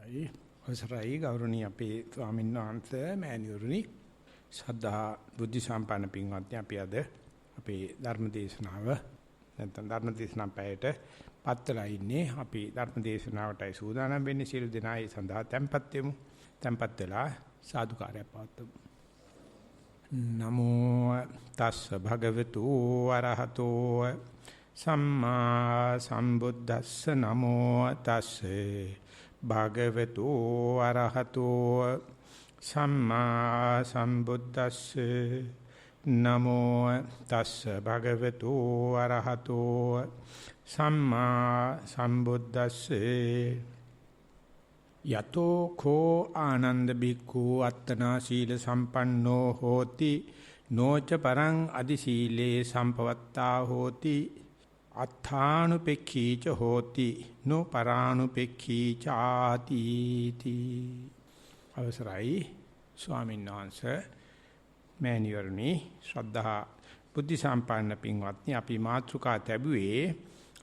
අවසරයි ගෞරවනීය අපේ ස්වාමීන් වහන්සේ මෑණිවරුනි සද්ධා බුද්ධ සම්පන්න පින්වත්නි අපි අද අපේ ධර්ම දේශනාව නැත්නම් ධර්ම දේශනා පැයට පත්වලා ඉන්නේ අපි ධර්ම දේශනාවටයි සූදානම් වෙන්නේ සියලු දෙනා ඒ සඳහා tempත් වෙමු tempත් වෙලා සාදුකාරය පවත්වමු නමෝ තස්ස භගවතු අරහතෝ සම්මා සම්බුද්දස්ස නමෝ තස්සේ භගවතු අරහතෝ සම්මා සම්බුද්දස්සේ නමෝ තස්ස භගවතු අරහතෝ සම්මා සම්බුද්දස්සේ යතෝ කෝ ආනන්ද බික්ඛු අත්තනා සීල සම්පන්නෝ හෝති නොච පරං අදි සීලේ සම්පවත්තා හෝති අත්ථානුපෙක්ඛීච හෝති නෝ පරානුපෙක්ඛීච ආති අවසරයි ස්වාමීන් වහන්සේ මෑණිවරණි ශ්‍රද්ධා බුද්ධ සම්පන්න පින්වත්නි අපි මාතෘකා තැබුවේ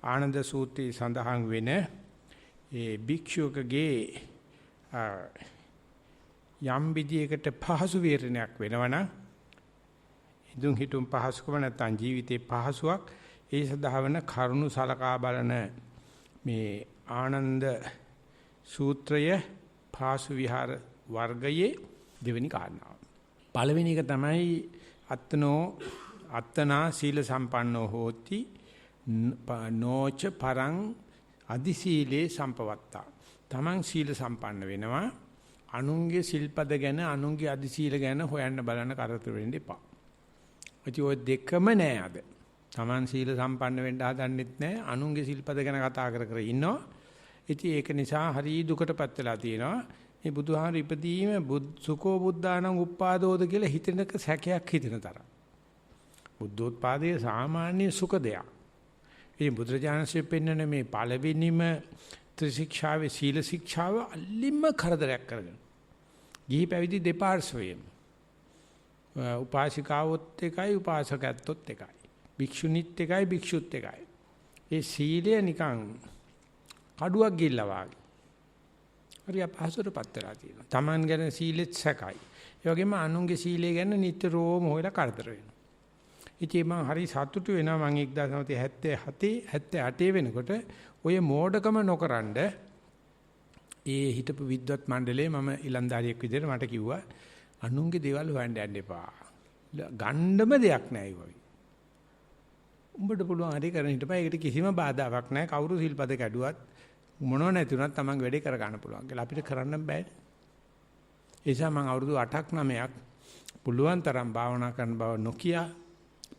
ආනන්ද සූත්‍රයේ සඳහන් වෙන ඒ භික්ෂුවකගේ යම් විදියකට පහසු වේරණයක් වෙනවනම් ඉදුම් හිටුම් පහසුකම නැත්නම් ජීවිතේ පහසුවක් ඒ සඳහා වෙන කරුණු සලකා බලන මේ ආනන්ද සූත්‍රය පාසු විහාර වර්ගයේ දෙවෙනි කාරණාව. පළවෙනි එක තමයි අත්තනා සීල සම්පන්නෝ හෝති නොච පරං අදි සීලේ සම්පවත්තා. තමන් සීල සම්පන්න වෙනවා අනුන්ගේ සිල්පද ගැන අනුන්ගේ අදි සීල ගැන හොයන්න බලන්න කරදර වෙන්න එපා. ඔය දෙකම නෑ අද. තමන් සීල සම්පන්න වෙන්න හදන්නෙත් නෑ අනුන්ගේ සිල්පද ගැන කතා කර කර ඉන්නවා. ඉතින් ඒක නිසා හරි දුකටපත් වෙලා තියෙනවා. මේ බුදුහාර ඉපදීම සුකෝ බුද්ධානං උප්පාදෝද කියලා හිතෙනක සැකයක් හිතෙන තරම්. බුද්ධෝත්පාදයේ සාමාන්‍ය සුඛ දෙයක්. ඉතින් බුදුරජාණන්සේ පෙන්වන මේ පළවෙනිම ත්‍රිශික්ෂාවේ සීල ශික්ෂාව අල්ලිම කරදරයක් කරගෙන. ගිහි පැවිදි දෙපාර්ශ්වයේම. උපාසිකාවොත් එකයි උපාසකයන්ත් එකයි. භික්ෂුණීත් එකයි භික්ෂුත් එකයි. ඒ සීලය නිකන් කඩුවක් ගිල්ලා වාගේ. හරි අපහසුටපත් වෙලා තියෙනවා. Taman ගැන සීලෙත් සැකයි. ඒ වගේම අනුන්ගේ සීලය ගැන නිතරම හොයලා කරදර වෙනවා. ඉතින් මම හරි සතුටු වෙනවා මම 1977 වෙනකොට ඔය මෝඩකම නොකරනද ඒ හිටපු විද්වත් මණ්ඩලයේ මම ඉලන්දාරියෙක් විදිහට මට කිව්වා අනුන්ගේ දේවල් හොයන්න යන්න එපා. ගණ්ඩම දෙයක් නැහැ ඒ වගේ. උඹට පුළුවන් හරි කරන්න හිටපයි. ඒකට කිසිම බාධාවක් නැහැ. කවුරු සිල්පද කැඩුවත් මොනව නැති වුණත් තමන් වැඩේ කර ගන්න පුළුවන් කියලා අපිට කරන්න බෑ. ඒ නිසා මම අවුරුදු 8ක් 9ක් පුළුවන් තරම් භාවනා කරන බව නොකිය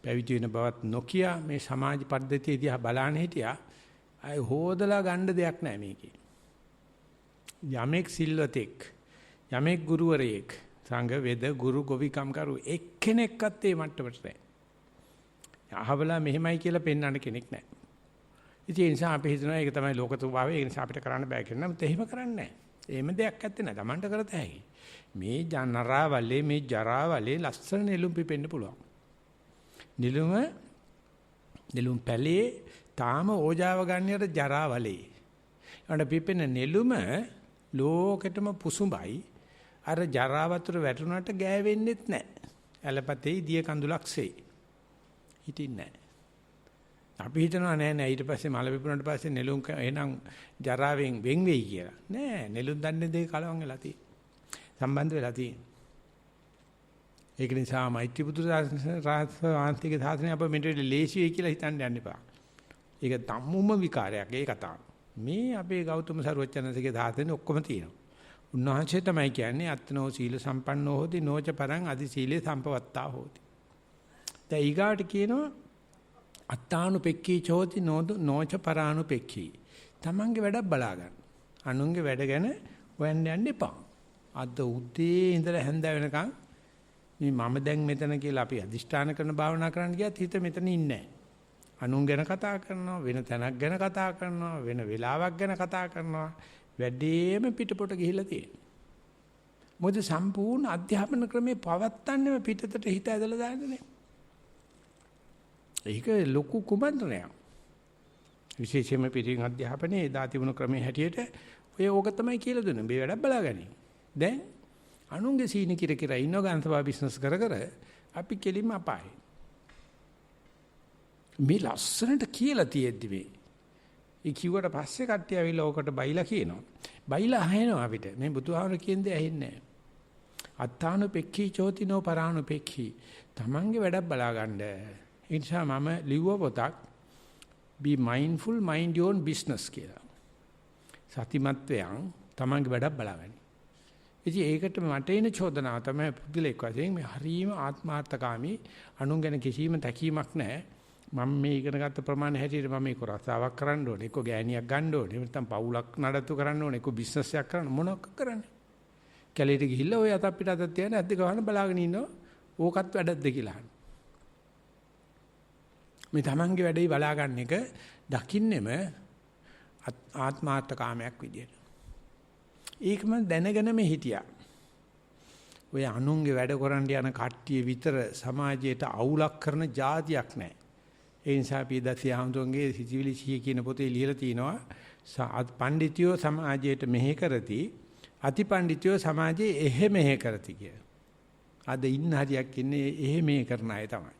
පැවිදි වෙන බවත් නොකිය මේ සමාජ පද්ධතිය දිහා බලන්න හිටියා. අය හොදලා ගන්න දෙයක් නැහැ මේකේ. යමෙක් සිල්වතෙක් යමෙක් ගුරුවරයෙක් සංඝ වේද ගුරු ගොවිකම් කරු එක්කෙනෙක්වත් ඒ මට්ටමට නැහැ. අහවලා මෙහෙමයි කියලා පෙන්වන්න කෙනෙක් නැහැ. ඉතින් ඒ නිසා අපි හිතනවා ඒක තමයි ලෝක ස්වභාවය. ඒ නිසා අපිට කරන්න බෑ කියලා. නමුත් එහෙම කරන්නේ නැහැ. එහෙම දෙයක් ඇත්තේ නැහැ. Tamanට කරත හැකි. මේ ජනරාවලේ මේ ජරාවලේ ලස්සන නෙළුම් පිපෙන්න පුළුවන්. නෙළුම් පැලේ තාම ඕජාව ගන්නයට ජරාවලේ. ඒකට පිපෙන නෙළුම ලෝකෙටම පුසුඹයි. අර ජරා වතුර වැටුණාට ගෑවෙන්නෙත් නැහැ. ඇලපතේ දිය කඳුලක්සේ. හිටින්නේ නැහැ. අපි හිතනවා නෑ ඊට පස්සේ මල පිපුණාට පස්සේ නෙළුම් එහෙනම් ජරාවෙන් වෙන් වෙයි කියලා. නෑ නෙළුම් දන්නේ දෙක කලවම් වෙලා තියෙන්නේ. සම්බන්ධ වෙලා තියෙන්නේ. ඒක නිසා මෛත්‍රී බුදු රාජාන්තික සාසනය අප මෙතන ලේසි වෙයි කියලා හිතන්න යන්න එපා. ඒක ධම්මම විකාරයක් ඒ කතාව. මේ අපේ ගෞතම සර්වචනන්සේගේ සාසනේ ඔක්කොම තියෙනවා. උන්වහන්සේ තමයි කියන්නේ අත්නෝ සීල සම්පන්නෝ හොති නොච පරං අදි සීලේ සම්පවත්තා හොති. දැන් ඊගාට කියනවා අත්තානුපෙක්ඛී චෝති නොච පරානුපෙක්ඛී. තමන්ගේ වැඩක් බලා ගන්න. අනුන්ගේ වැඩ ගැන හොයන්න යන්න එපා. අද උදේ ඉඳලා හැන්ද වෙනකන් මේ මම දැන් මෙතන කියලා අපි අදිෂ්ඨාන කරන භාවනා කරන්න ගියත් හිත මෙතන ඉන්නේ නැහැ. අනුන් ගැන කතා කරනවා, වෙන තැනක් ගැන කතා කරනවා, වෙන වෙලාවක් ගැන කතා කරනවා. වැඩිම පිටපොට ගිහිල්ලා තියෙනවා. මොකද සම්පූර්ණ අධ්‍යාපන ක්‍රමේ පවත්තන්නේම පිටතට හිත ඇදලා දාන්නේ. ඒක ලොකු කුමන්ත්‍රණයක්. විශේෂයෙන්ම පිටින් අධ්‍යාපනයේ එදා තිබුණු ක්‍රමයේ හැටියට ඔය ඕක තමයි කියලා දුන්නේ. මේ වැඩක් බලාගනි. දැන් අනුන්ගේ සීනි කිර කිර ඉන්න ගාන්තවා බිස්නස් කර කර අපි කෙලින්ම අපායි. මේ ලස්සනට කියලා තියෙද්දි මේ. ඒ කිව්වට පස්සේ කට්ටිය ඇවිල්ලා ඕකට බයිලා කියනවා. බයිලා අහනවා අපිට. මේ බුදුහාමර කියන දේ ඇහෙන්නේ නැහැ. අත්තානුපෙක්ඛී චෝතිනෝ පරානුපෙක්ඛී. Tamange වැඩක් බලාගන්න. ඒ නිසා මම ලිව්ව පොතක් be mindful mind your own business කියලා. සතිමත් වෙයන් Tamange වැඩක් බලාගන්න. ඉතින් ඒකට මට එන චෝදනාව තමයි පුදුලෙක් වශයෙන් මේ හරීම ආත්මාර්ථකාමී අනුන් ගැන කිසිම තැකීමක් නැහැ. මම මේ ඉගෙන ගත්ත ප්‍රමාණය හැටියට මම මේක රස්සාවක් කරන්න ඕනේ, එක්ක ගෑණියක් ගන්න ඕනේ, නැත්නම් පවුලක් නඩත්තු කරන්න ඕනේ, එක්ක බිස්නස් එකක් කරන්න මොනවක් කරන්නේ. කැලේට ගිහිල්ලා ඔය අත අපිට අතක් තියන ඇද්ද ගහන බලාගෙන ඉන්නවා. ඕකත් වැඩක්ද කියලා අහන. මේ තමන්ගේ වැඩේ බලා ගන්න එක දකින්නෙම ආත්මාර්ථකාමයක් විදියට. ඒකම දැනගෙනම හිටියා. ඔය අනුන්ගේ වැඩ කරන්න යන කට්ටිය විතර සමාජයට අවුලක් කරන જાතියක් නැහැ. ඒ නිසා අපි දසිය හඳුන්ගේ සිතිවිලි 100 කියන පොතේ ලියලා තිනවා පඬිතියෝ සමාජයට මෙහෙ කරති අතිපඬිතියෝ සමාජයේ එහෙ මෙහෙ කරති කිය. අද ඉන්න හරියක් ඉන්නේ එහෙ මෙහෙ කරන අය තමයි.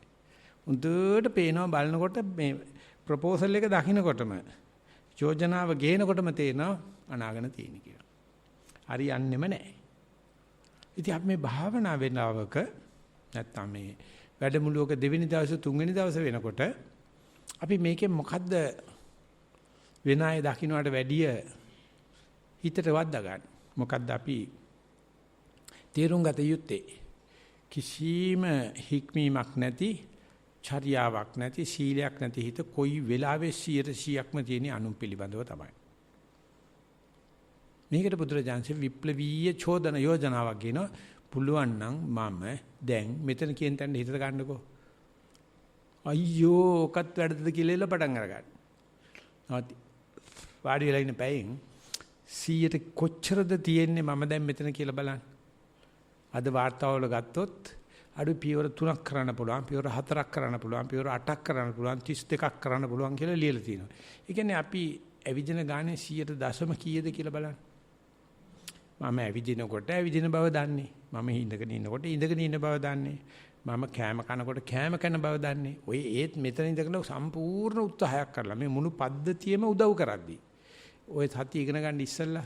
උන්ට පේනවා බලනකොට මේ ප්‍රොපෝසල් එක දකින්නකොටම යෝජනාව ගේනකොටම තේනවා අනාගෙන තියෙන කියලා. හරියන්නේම නැහැ. ඉතින් අපි මේ භාවනා වෙනවක නැත්තම් මේ වැඩමුළුවක දෙවෙනි දවසේ තුන්වෙනි දවසේ වෙනකොට අපි මේකෙන් මොකද්ද වෙන අය දකින්නට වැඩිය හිතට වද්දා ගන්න. මොකද්ද අපි තේරුම් ගත යුත්තේ? කිසිම හික්මීමක් නැති, චර්යාවක් නැති, සීලයක් නැති හිත කොයි වෙලාවෙ 100%ක්ම තියෙන අනුන් පිළිබඳව තමයි. මේකට බුදුරජාන්සේ විප්ලවීය චෝදන යෝජනාවක් කියනවා. පුළුවන් නම් මම දැන් මෙතන කියන තැන හිතට ගන්නකෝ. අයියෝ ඔකත් වැඩද කියලා එල පටන් අරගන්න. වාඩි වෙලා ඉන්න පැයෙන් 100ට කොච්චරද තියෙන්නේ මම දැන් මෙතන කියලා බලන්න. අද වාර්තාවල ගත්තොත් අඩු පියවර 3ක් කරන්න පුළුවන්, පියවර 4ක් කරන්න පුළුවන්, පියවර 8ක් කරන්න පුළුවන්, 32ක් කරන්න පුළුවන් කියලා ලියලා තියෙනවා. ඒ කියන්නේ අපි ඇවිදින ගානේ 100ට දශම කීයද කියලා බලන්න. මම ඇවිදිනකොට ඇවිදින බව දන්නේ. මම ඉඳගෙන ඉන්නකොට ඉඳගෙන ඉන්න බව දන්නේ. මම කෑම කනකොට කෑම කන බව දන්නේ. ඔය ඒත් මෙතන ඉඳගෙන සම්පූර්ණ උත්සාහයක් කරලා මේ මුළු පද්ධතියම උදව් කරද්දී. ඔය සතිය ඉගෙන ගන්න ඉස්සෙල්ලා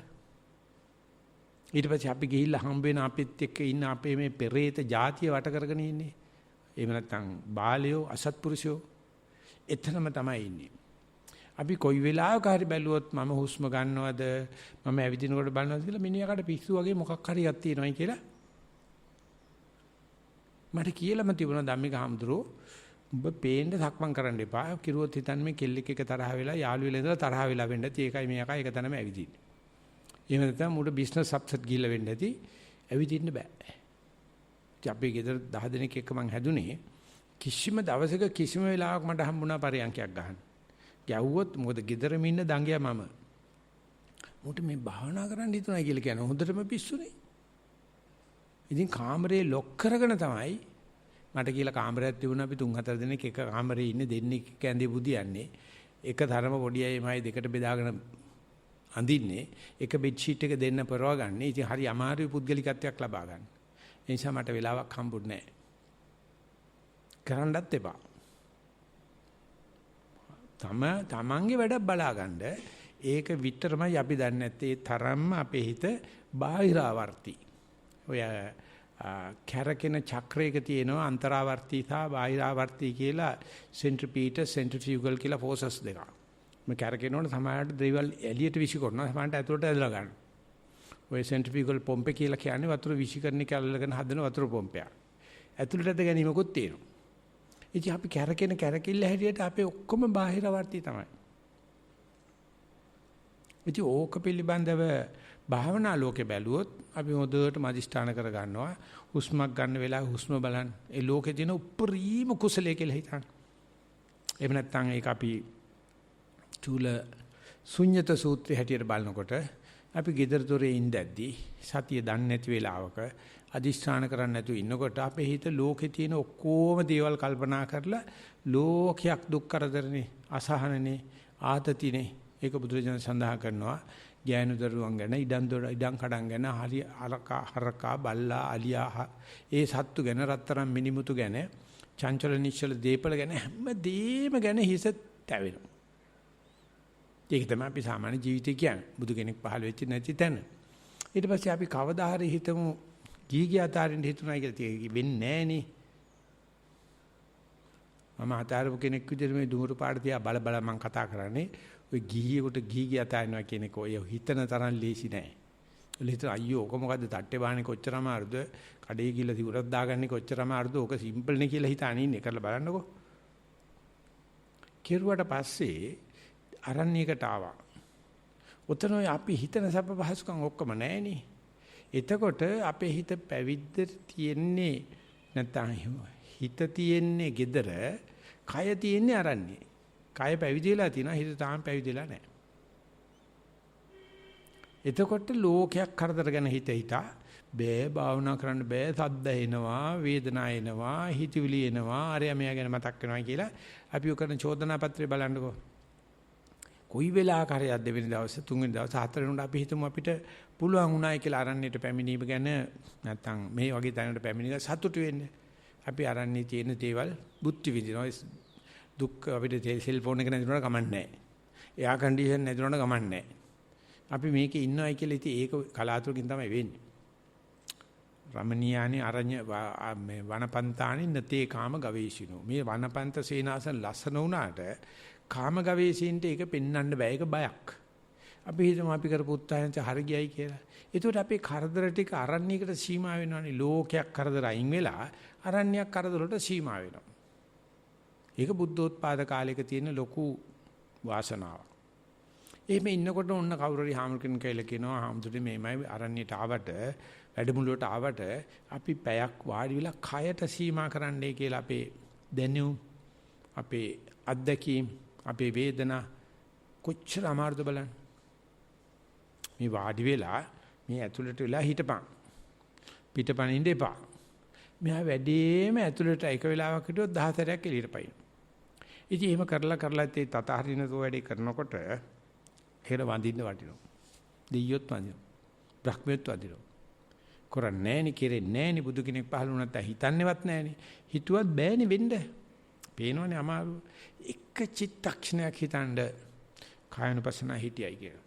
ඊට පස්සේ අපි ගිහිල්ලා හම්බ වෙන අපිත් එක්ක ඉන්න අපේ මේ පෙරේත જાතිය වට කරගෙන ඉන්නේ. එහෙම නැත්නම් බාලයෝ අසත්පුරුෂයෝ එතනම තමයි ඉන්නේ. අපි කොයි වෙලාවක හරි බැලුවොත් මම හුස්ම ගන්නවද මම ඇවිදිනකොට බලනවද කියලා මිනිහකට පිස්සු වගේ මොකක් හරි එකක් තියෙනවයි කියලා මට කියලාම තිබුණා ධම්මික හම්දුරෝ ඔබ පේන්න සක්මන් කරන්න එපා කිරුවොත් හිතන්නේ මේ කෙල්ලෙක් එක තරහ වෙලා යාළු වෙලා ඉඳලා තරහ වෙලා වෙන්න ඇති ඒකයි මේකයි එක තැනම ඇවිදින්නේ. එහෙම නැත්නම් මුඩ බිස්නස් අප්සෙට් ගිහිල්ලා වෙන්න ඇති ඇවිදින්න බෑ. ඉතින් අපි ගෙදර 10 දෙනෙක් එක්ක මං හැදුනේ කිසිම දවසක කිසිම වෙලාවක මට හම්බුණා පරියන්කයක් ගන්න. ගැව්වොත් මොකද ගෙදරම ඉන්න දඟයා මම. මොකට මේ භාවනා කරන්න හිතුණා කියලා කියන හොඳටම පිස්සුනේ. ඉතින් කාමරේ ලොක් කරගෙන තමයි මට කියලා කාමරයක් තිබුණා අපි 3-4 දෙනෙක් එක කාමරේ ඉන්නේ දෙන්නේ කැඳේ බුදියන්නේ. එක තරම පොඩි අයමයි දෙකට බෙදාගෙන අඳින්නේ. එක බෙඩ් ෂීට් එක දෙන්න පරව ගන්න. ඉතින් හරි අමාරුයි පුද්ගලිකත්වයක් ලබා ගන්න. ඒ නිසා මට වෙලාවක් හම්බුනේ නැහැ. කරන්නත් එපා. තමන්ගේ වැඩක් බලාගන්න ඒක විතරමයි අපි දන්නේ නැත්තේ තරම්ම අපේ හිත බාහිරාවර්ති. ඔය කැරකෙන චක්‍රයක තියෙනවා අන්තරාවර්ති සහ බාහිරාවර්ති කියලා සෙන්ට්‍රිපීටස් සෙන්ට්‍රිෆියුගල් කියලා ෆෝසස් දෙකක්. මේ කැරකෙනකොට සමහරවිට දේවල් එළියට විසි කරනවා සමහරවිට ඇතුළට ඇදලා ගන්න. ඔය සෙන්ට්‍රිෆියුගල් පොම්පේ කියලා කියන්නේ වතුර විසිකරන එක අල්ලගෙන හදන වතුර පොම්පයක්. ඇතුළට ඇද ගැනීමකුත් තියෙනවා. ඉතින් අපි කැරකෙන කැරකිල්ල හැටියට අපේ ඔක්කොම බාහිරවර්ති තමයි. ඉතින් ඕක පිළිබඳව භාවනා ලෝකේ බැලුවොත් අපි හොඳට මදිෂ්ඨාන කර ගන්නවා. හුස්මක් ගන්න වෙලාව හුස්ම බලන්න. ඒ ලෝකේ තියෙන උප්පරීම කුසලයේ කියලා හිතන්න. එහෙම නැත්නම් ඒක අපි චූල ශුන්්‍යත සූත්‍රය හැටියට බලනකොට අපි gedara dore ඉඳද්දී සතිය දන්නේ නැති වෙලාවක අදිෂ්ඨාන කරන්නේ නැතුව ඉන්නකොට අපේ හිත ලෝකේ තියෙන ඔක්කොම දේවල් කල්පනා කරලා ලෝකයක් දුක් කරදරනේ අසහනනේ ආතතිනේ ඒක බුදුරජාණන් සඳහන් කරනවා ගෑනු දරුවන් ගැන, ඉඩම් කඩම් ගැන, හරකා බල්ලා අලියා ඒ සත්තු ගැන, රත්තරන් මිනිමුතු ගැන, චංචල නිශ්චල දීපල ගැන හැමදේම ගැන හිස තැවෙනවා. ඒක තමයි අපි සාමාන්‍ය ජීවිතය කියන්නේ. බුදු කෙනෙක් පහළ වෙච්ච නැති තැන. ඊට පස්සේ අපි කවදා හරි හිතමු ගීගී අතාරින්න හිතුණා කියලා. ඒක වෙන්නේ නැහනේ. මම අතාරපු කෙනෙක් විදිහට මේ දුමුරු පාට තියා බල බල මම කතා කරන්නේ. ඔය ගීගියෙකුට ගීගී අතාරිනවා කියන එක ඔය හිතන තරම් ලේසි නෑ. ඔලිත අයියෝ ඔක මොකද්ද තට්ටේ බාන්නේ කොච්චර අමාරුද? කඩේ ගිහලා සිවුරක් දාගන්නේ කොච්චර අමාරුද? ඕක සිම්පල් නේ කියලා හිතාන ඉන්නේ. කරලා බලන්නකෝ. කෙරුවට පස්සේ අරණ්‍යයකට ආවා. උතන අපි හිතන සබ පහසුකම් ඔක්කොම නැහෙනේ. එතකොට අපේ හිත පැවිද්දට තියෙන්නේ නැත්නම් හිත තියෙන්නේ gedara, කය තියෙන්නේ අරණ්‍යේ. කය පැවිදිලා තිනවා, හිත තාම පැවිදිලා නැහැ. එතකොට ලෝකයක් කරදර ගැන හිතා බෑ භාවනා කරන්න බෑ, සද්ද එනවා, වේදනා එනවා, හිතවිලි එනවා, අරයා මෙයා ගැන මතක් වෙනවා කියලා අපි කරන චෝදනා පත්‍රය බලන්නකෝ. කොයි වෙලාවක හරි දෙවෙනි දවසේ, තුන්වෙනි දවසේ, හතරවෙනි උඩ අපි හිතමු අපිට පුළුවන් උනායි කියලා අරණ්‍යයට පැමිණීම ගැන නැත්තම් මේ වගේ තැනකට පැමිණිලා සතුටු වෙන්න. අපි අරණ්‍යයේ තියෙන දේවල් බුද්ධි විදිනවා. දුක් අපිට සෙල්ෆෝන් එක නැතිවෙනවා කමන්නේ නැහැ. එයා කන්ඩිෂන් නැතිවෙනවා කමන්නේ නැහැ. අපි මේකේ ඉන්නවයි කියලා ඉතින් ඒක කලාතුරකින් තමයි වෙන්නේ. රමණීයානි අරඤ්‍ය මේ වනපන්තානි නතේ කාම ගවේෂිනෝ. මේ වනපන්ත සේනාසන ලස්සන වුණාට කාම ගවේෂීන්ට ඒක පෙන්වන්න බෑ. ඒක බයක්. අපි හිතමු අපි කරපු උත්සාහයෙන් හරි ගියයි කියලා. ඒකට අපේ කරදර ටික අරණ්‍යයකට සීමා වෙනවනේ. ලෝකයක් කරදර අයින් වෙලා අරණ්‍යයක් කරදර වලට සීමා වෙනවා. ඒක බුද්ධෝත්පාද කාලයක තියෙන ලොකු වාසනාවක්. එහෙම ඉන්නකොට ඔන්න කවුරු හරි හාමුදුරුවෝ කියලා කියනවා හාමුදුරුවෝ මේමයි අරණ්‍යයට ආවට වැඩමුළුවට ආවට අපි පැයක් වාඩි වෙලා කයට සීමා කරන්නයි කියලා අපේ දැනුම් අපේ අත්දැකීම් අපේ වේදනා කොච්චර අමාරුද බලන්න. මේ වාඩි වෙලා මේ ඇතුළට වෙලා හිටපන්. පිටපණින්න එපා. මෙහා වැඩිම ඇතුළට එක වෙලාවක් හිටියොත් 10 සැරයක් එළියට පයින්. ඉතින් එහෙම කරලා ඒ තතහරිනතෝ වැඩි කරනකොට හේර වඳින්න වටිනවා. දෙයියොත් වඳිනවා. බ්‍රහ්මියොත් වඳිනවා. කරන්නේ නැහෙනි, කෙරෙන්නේ නැහෙනි, බුදු කෙනෙක් පහළ වුණත් හිතන්නේවත් නැහෙනි. හිතුවත් බෑනේ වෙන්න. පේනවනේ අමාරු. එක චිත්තක්ෂණයක් හිතනද කායනුපස්සන හිටියයි කියලා.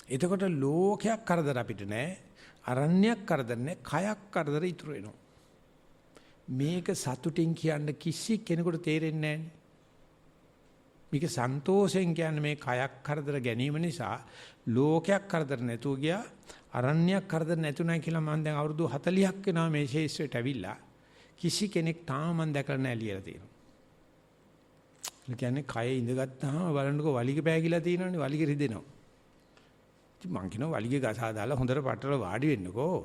එතකොට ලෝකයක් කරදර අපිට නැහැ. අරණ්‍යයක් කරදර නැහැ. කයක් කරදර ඉතුරු වෙනවා. මේක සතුටින් කියන්න කිසි කෙනෙකුට තේරෙන්නේ නැහැ. මේක සන්තෝෂෙන් කියන්නේ මේ කයක් කරදර ගැනීම නිසා ලෝකයක් කරදර නැතුව ගියා. අරණ්‍යයක් කරදර නැතුණයි කියලා මම දැන් අවුරුදු 40ක් වෙනවා මේ ශේෂ්ත්‍රයට ඇවිල්ලා. කිසි කෙනෙක් තාම මම දැකලා නැහැ ලියලා තියෙනවා. ඒ කියන්නේ කය ඉඳගත්තාම බලන්නකෝ වලිග පෑගිලා තියෙනවනේ, වලිග රිදෙනවා. ඉතින් මං කියනවා වලිග ගසා දාලා හොඳට පටල වාඩි වෙන්නකෝ.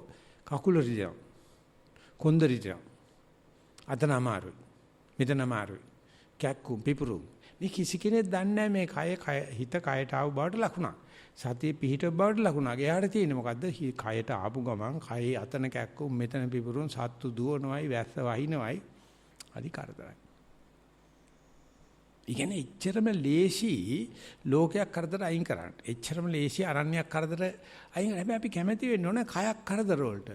කකුල රිදෙනවා. කොන්ද රිදෙනවා. අතන අමාරුයි. මෙතන අමාරුයි. කැක්කුම් පිපුරු. මේ කිසි කෙනෙක් දන්නේ නැහැ මේ කය හිත කයට ආව බවට ලකුණක්. සතිය පිහිට බවට ලකුණක්. එයාට තියෙන්නේ මොකද්ද? කයට ආපු ගමන් කයේ අතන කැක්කුම් මෙතන පිපුරුන් සත්තු දුවනවයි වැස්ස වහිනවයි. හරි කරදරයි. ඉන්නේ එච්චරම ලේසි ලෝකයක් කරදර අයින් කරන්න. එච්චරම ලේසි අරණ්‍යයක් කරදර අයින්. හැබැයි අපි කැමැති වෙන්න ඕන කයක් කරදර වලට.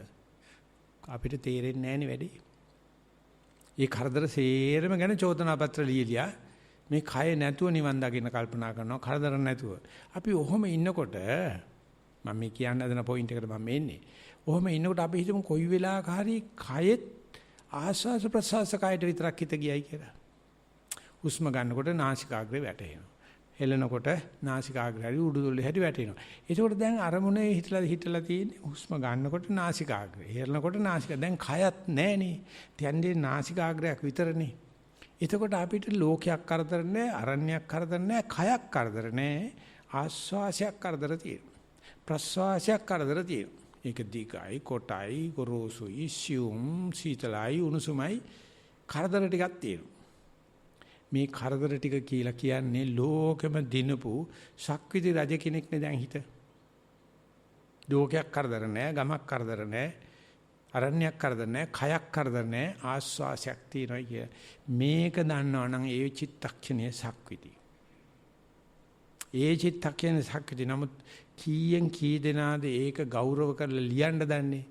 අපිට තේරෙන්නේ නැහෙනි වැඩි. මේ කරදර සේරම ගැන චෝදනා පත්‍ර ලියලියා මේ කය නැතුව නිවන් දකින්න කල්පනා කරනවා කරදර නැතුව. අපි ඔහොම ඉන්නකොට මම මේ කියන්න හදන පොයින්ට් එකට මම එන්නේ. ඔහොම ඉන්නකොට අපි හිතමු කොයි වෙලාවක හරි කයෙත් ආස්වාස ප්‍රසවාස කයට විතරක් හිත ගියයි කියලා. හුස්ම ගන්නකොට නාසිකාග්‍රේ වැටෙනවා. හෙලනකොට නාසිකාග්‍රේ හරි උඩුදොල්ලේ හරි වැටෙනවා. ඒකෝට දැන් අරමුණේ හිටලා තියෙන්නේ හුස්ම ගන්නකොට නාසිකාග්‍රේ. හෙලනකොට නාසික. දැන් කයත් නැහනේ. තියන්නේ නාසිකාග්‍රයක් විතරනේ. එතකොට අපිට ලෝකයක් කරදර නැහැ, අරණ්‍යයක් කරදර නැහැ, කයක් කරදර නැහැ, ආස්වාසයක් කරදර තියෙනවා. ප්‍රස්වාසයක් කරදර තියෙනවා. ඒක දිගයි, කොටයි, ගොරෝසුයි, සියුම්, සීතලයි, උණුසුමයි කරදර ටිකක් තියෙනවා. මේ කරදර ටික කියලා කියන්නේ ලෝකෙම දිනපු ශක්විති රජ කෙනෙක්නේ දැන් හිත. ලෝකයක් කරදර නැහැ, ගමක් කරදර නැහැ, අරණ්‍යයක් කරදර නැහැ, කයක් කරදර නැහැ, ආස්වාසයක් තියෙනවා කිය. මේක දන්නවනම් ඒ චිත්තක්ෂණයේ ශක්විති. ඒ චිත්තක්ෂණේ සක්විති. නමුත් කීයෙන් කී දෙනාද ඒක ගෞරව කරලා ලියන්න දන්නේ?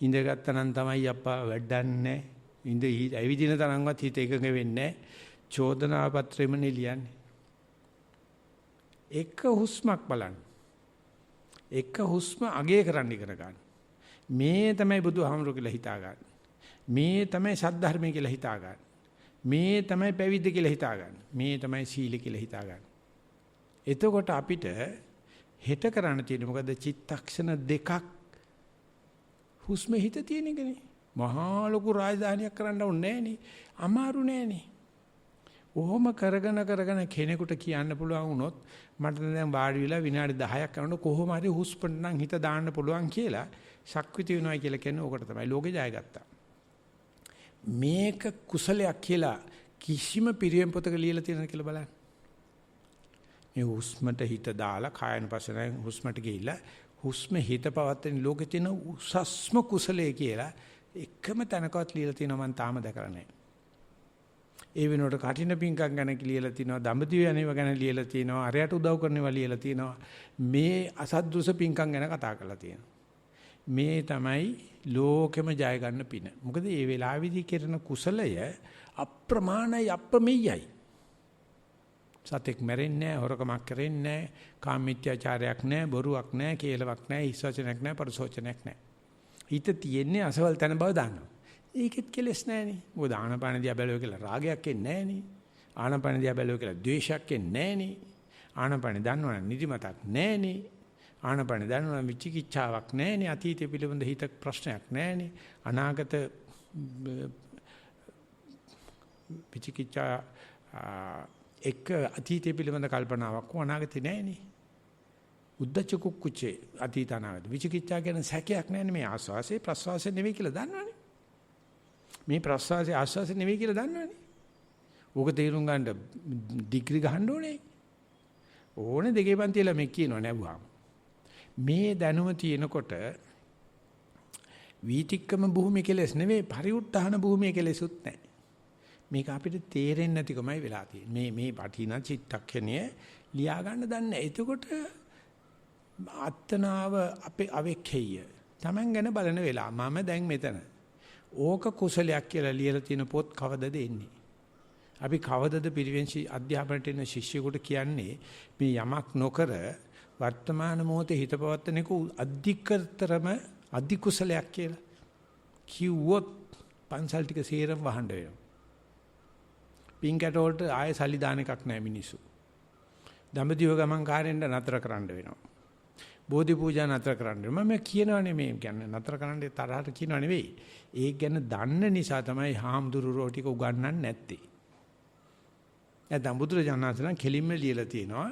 ඉඳගත්තා නම් තමයි අප්පා වැඩන්නේ. ඉඳ ඇවිදින තරම්වත් හිත එකඟ වෙන්නේ නැහැ. චෝදනා පත්‍රෙමනේ ලියන්නේ. එක හුස්මක් බලන්න. එක හුස්ම අගය කරන්න ඉගෙන ගන්න. මේ තමයි බුදුහාමුදුරු කියලා හිතා ගන්න. මේ තමයි සද්ධර්මය කියලා හිතා ගන්න. මේ තමයි පැවිද්ද කියලා හිතා ගන්න. මේ තමයි සීල කියලා හිතා ගන්න. එතකොට අපිට හෙට කරන්න තියෙන්නේ මොකද? චිත්තක්ෂණ දෙකක් හුස්ම හිත තියෙන එකනේ. මහා ලොකු රාජධානියක් කරන්න ඕනේ නෑනේ. අමාරු නෑනේ. ඔහොම කරගෙන කෙනෙකුට කියන්න පුළුවන් වුණොත් මට දැන් වාඩි වෙලා විනාඩි 10ක් යනකොට කොහොම හරි හුස්පන්න නම් හිත දාන්න පුළුවන් කියලා ශක්විති වෙනවා කියලා කියන්නේ ඕකට තමයි. ලෝකේ ජයගත්තා. මේක කුසලයක් කියලා කිසිම පිරිවෙන් පොතක ලියලා තියෙනවද කියලා බලන්න. මේ හුස්මට හිත දාලා කායනුපස්සනාවෙන් හුස්මට ගිහිල්ලා හුස්ම හිත පවත්තන ලෝකේ තියෙන උසස්ම කුසලයේ කියලා එකම තැනකවත් ලියලා තියෙනවා මම තාම දැකලා නැහැ. ඒ වෙනකොට කටින පිංකම් ගැන ලියලා තිනවා, දඹදිව යන්නේව ගැන ලියලා තිනවා, අරයට උදව් කරනවා ලියලා තිනවා. මේ අසද්දුස පිංකම් ගැන කතා කරලා තියෙනවා. මේ තමයි ලෝකෙම ජය ගන්න පින. මොකද මේ වෙලාවේදී කරන කුසලය අප්‍රමාණයි අප්‍රමෙයයි. සතෙක් මැරෙන්නේ නැහැ, හොරකමක් කරෙන්නේ නැහැ, කාමීත්‍යාචාරයක් නැහැ, බොරුවක් නැහැ, කේලවක් නැහැ, හිස්වචනයක් නැහැ, පරිසෝචනයක් නැහැ. හිත තියෙන්නේ අසවල් තැන බව දන්නවා. ඒකෙත් කෙලස් නැහනේ. මොකද ආනපාන දිහා බැලුවා කියලා රාගයක් එන්නේ නැහනේ. ආනපාන දිහා බැලුවා කියලා ද්වේෂයක් එන්නේ නැහනේ. ආනපාන දන්නවනම් නිදිමතක් නැහනේ. ආනපාන දන්නවනම් විචිකිච්ඡාවක් නැහනේ. අතීතය පිළිබඳ හිත ප්‍රශ්නයක් නැහනේ. අනාගත විචිකිච්ඡා එක අතීතය පිළිබඳ කල්පනාවක් අනාගතේ නැහනේ. උද්දච්ච කුක්කුච්චේ අතීත අනාගත විචිකිච්ඡා කියන සැකයක් නැහනේ. මේ ආස්වාසේ ප්‍රස්වාසේ නෙවෙයි කියලා දන්නවනේ. මේ ප්‍රස්වාසය ආස්වාසය නෙවෙයි කියලා දන්නවනේ. ඕක තේරුම් ගන්න ඩිග්‍රී ගහන්න ඕනේ. ඕනේ දෙකේ පන්තිලා මේ කියනවා නැවුවාම. මේ දැනුම තියෙනකොට වීතික්කම භූමිය කෙලස් නෙවෙයි පරිඋත්ථාන භූමිය කෙලෙසුත් නැහැ. මේක අපිට තේරෙන්නේ නැතිකමයි වෙලා තියෙන්නේ. මේ පටින චිත්තක්ෂණය ලියා ගන්න දන්නේ නැහැ. එතකොට අත්තනාව අපේ අවෙක්ඛෙය. Taman ගැන බලන වෙලාව මම දැන් මෙතන. ඕක කුසලයක් කියලා ලියලා තියෙන පොත් කවදද එන්නේ? අපි කවදද පිරිවෙන්සි අධ්‍යාපනයට එන ශිෂ්‍යයෙකුට කියන්නේ මේ යමක් නොකර වර්තමාන මොහොතේ හිත පවත්තන එක අධිකතරම අධිකුසලයක් කියලා කිව්වොත් පන්සල් ටික සේරම වහන්න වෙනවා. පින්කැට වලට ආයෙ සල්ලි දාන එකක් නැහැ මිනිස්සු. දඹදිව ගමන් කාරෙන්ද නතර කරන්න වෙනවා. බෝධි පූජා නතර කරන්න. මම කියනවානේ මේ කියන්නේ නතර කරන්න තරහට කියනව නෙවෙයි. ඒක ගැන දන්න නිසා තමයි හාමුදුරුවෝ ටික උගන්වන්නේ නැත්තේ. නැත්නම් බුදුරජාණන් වහන්සේ කෙලින්ම ලියලා තියෙනවා.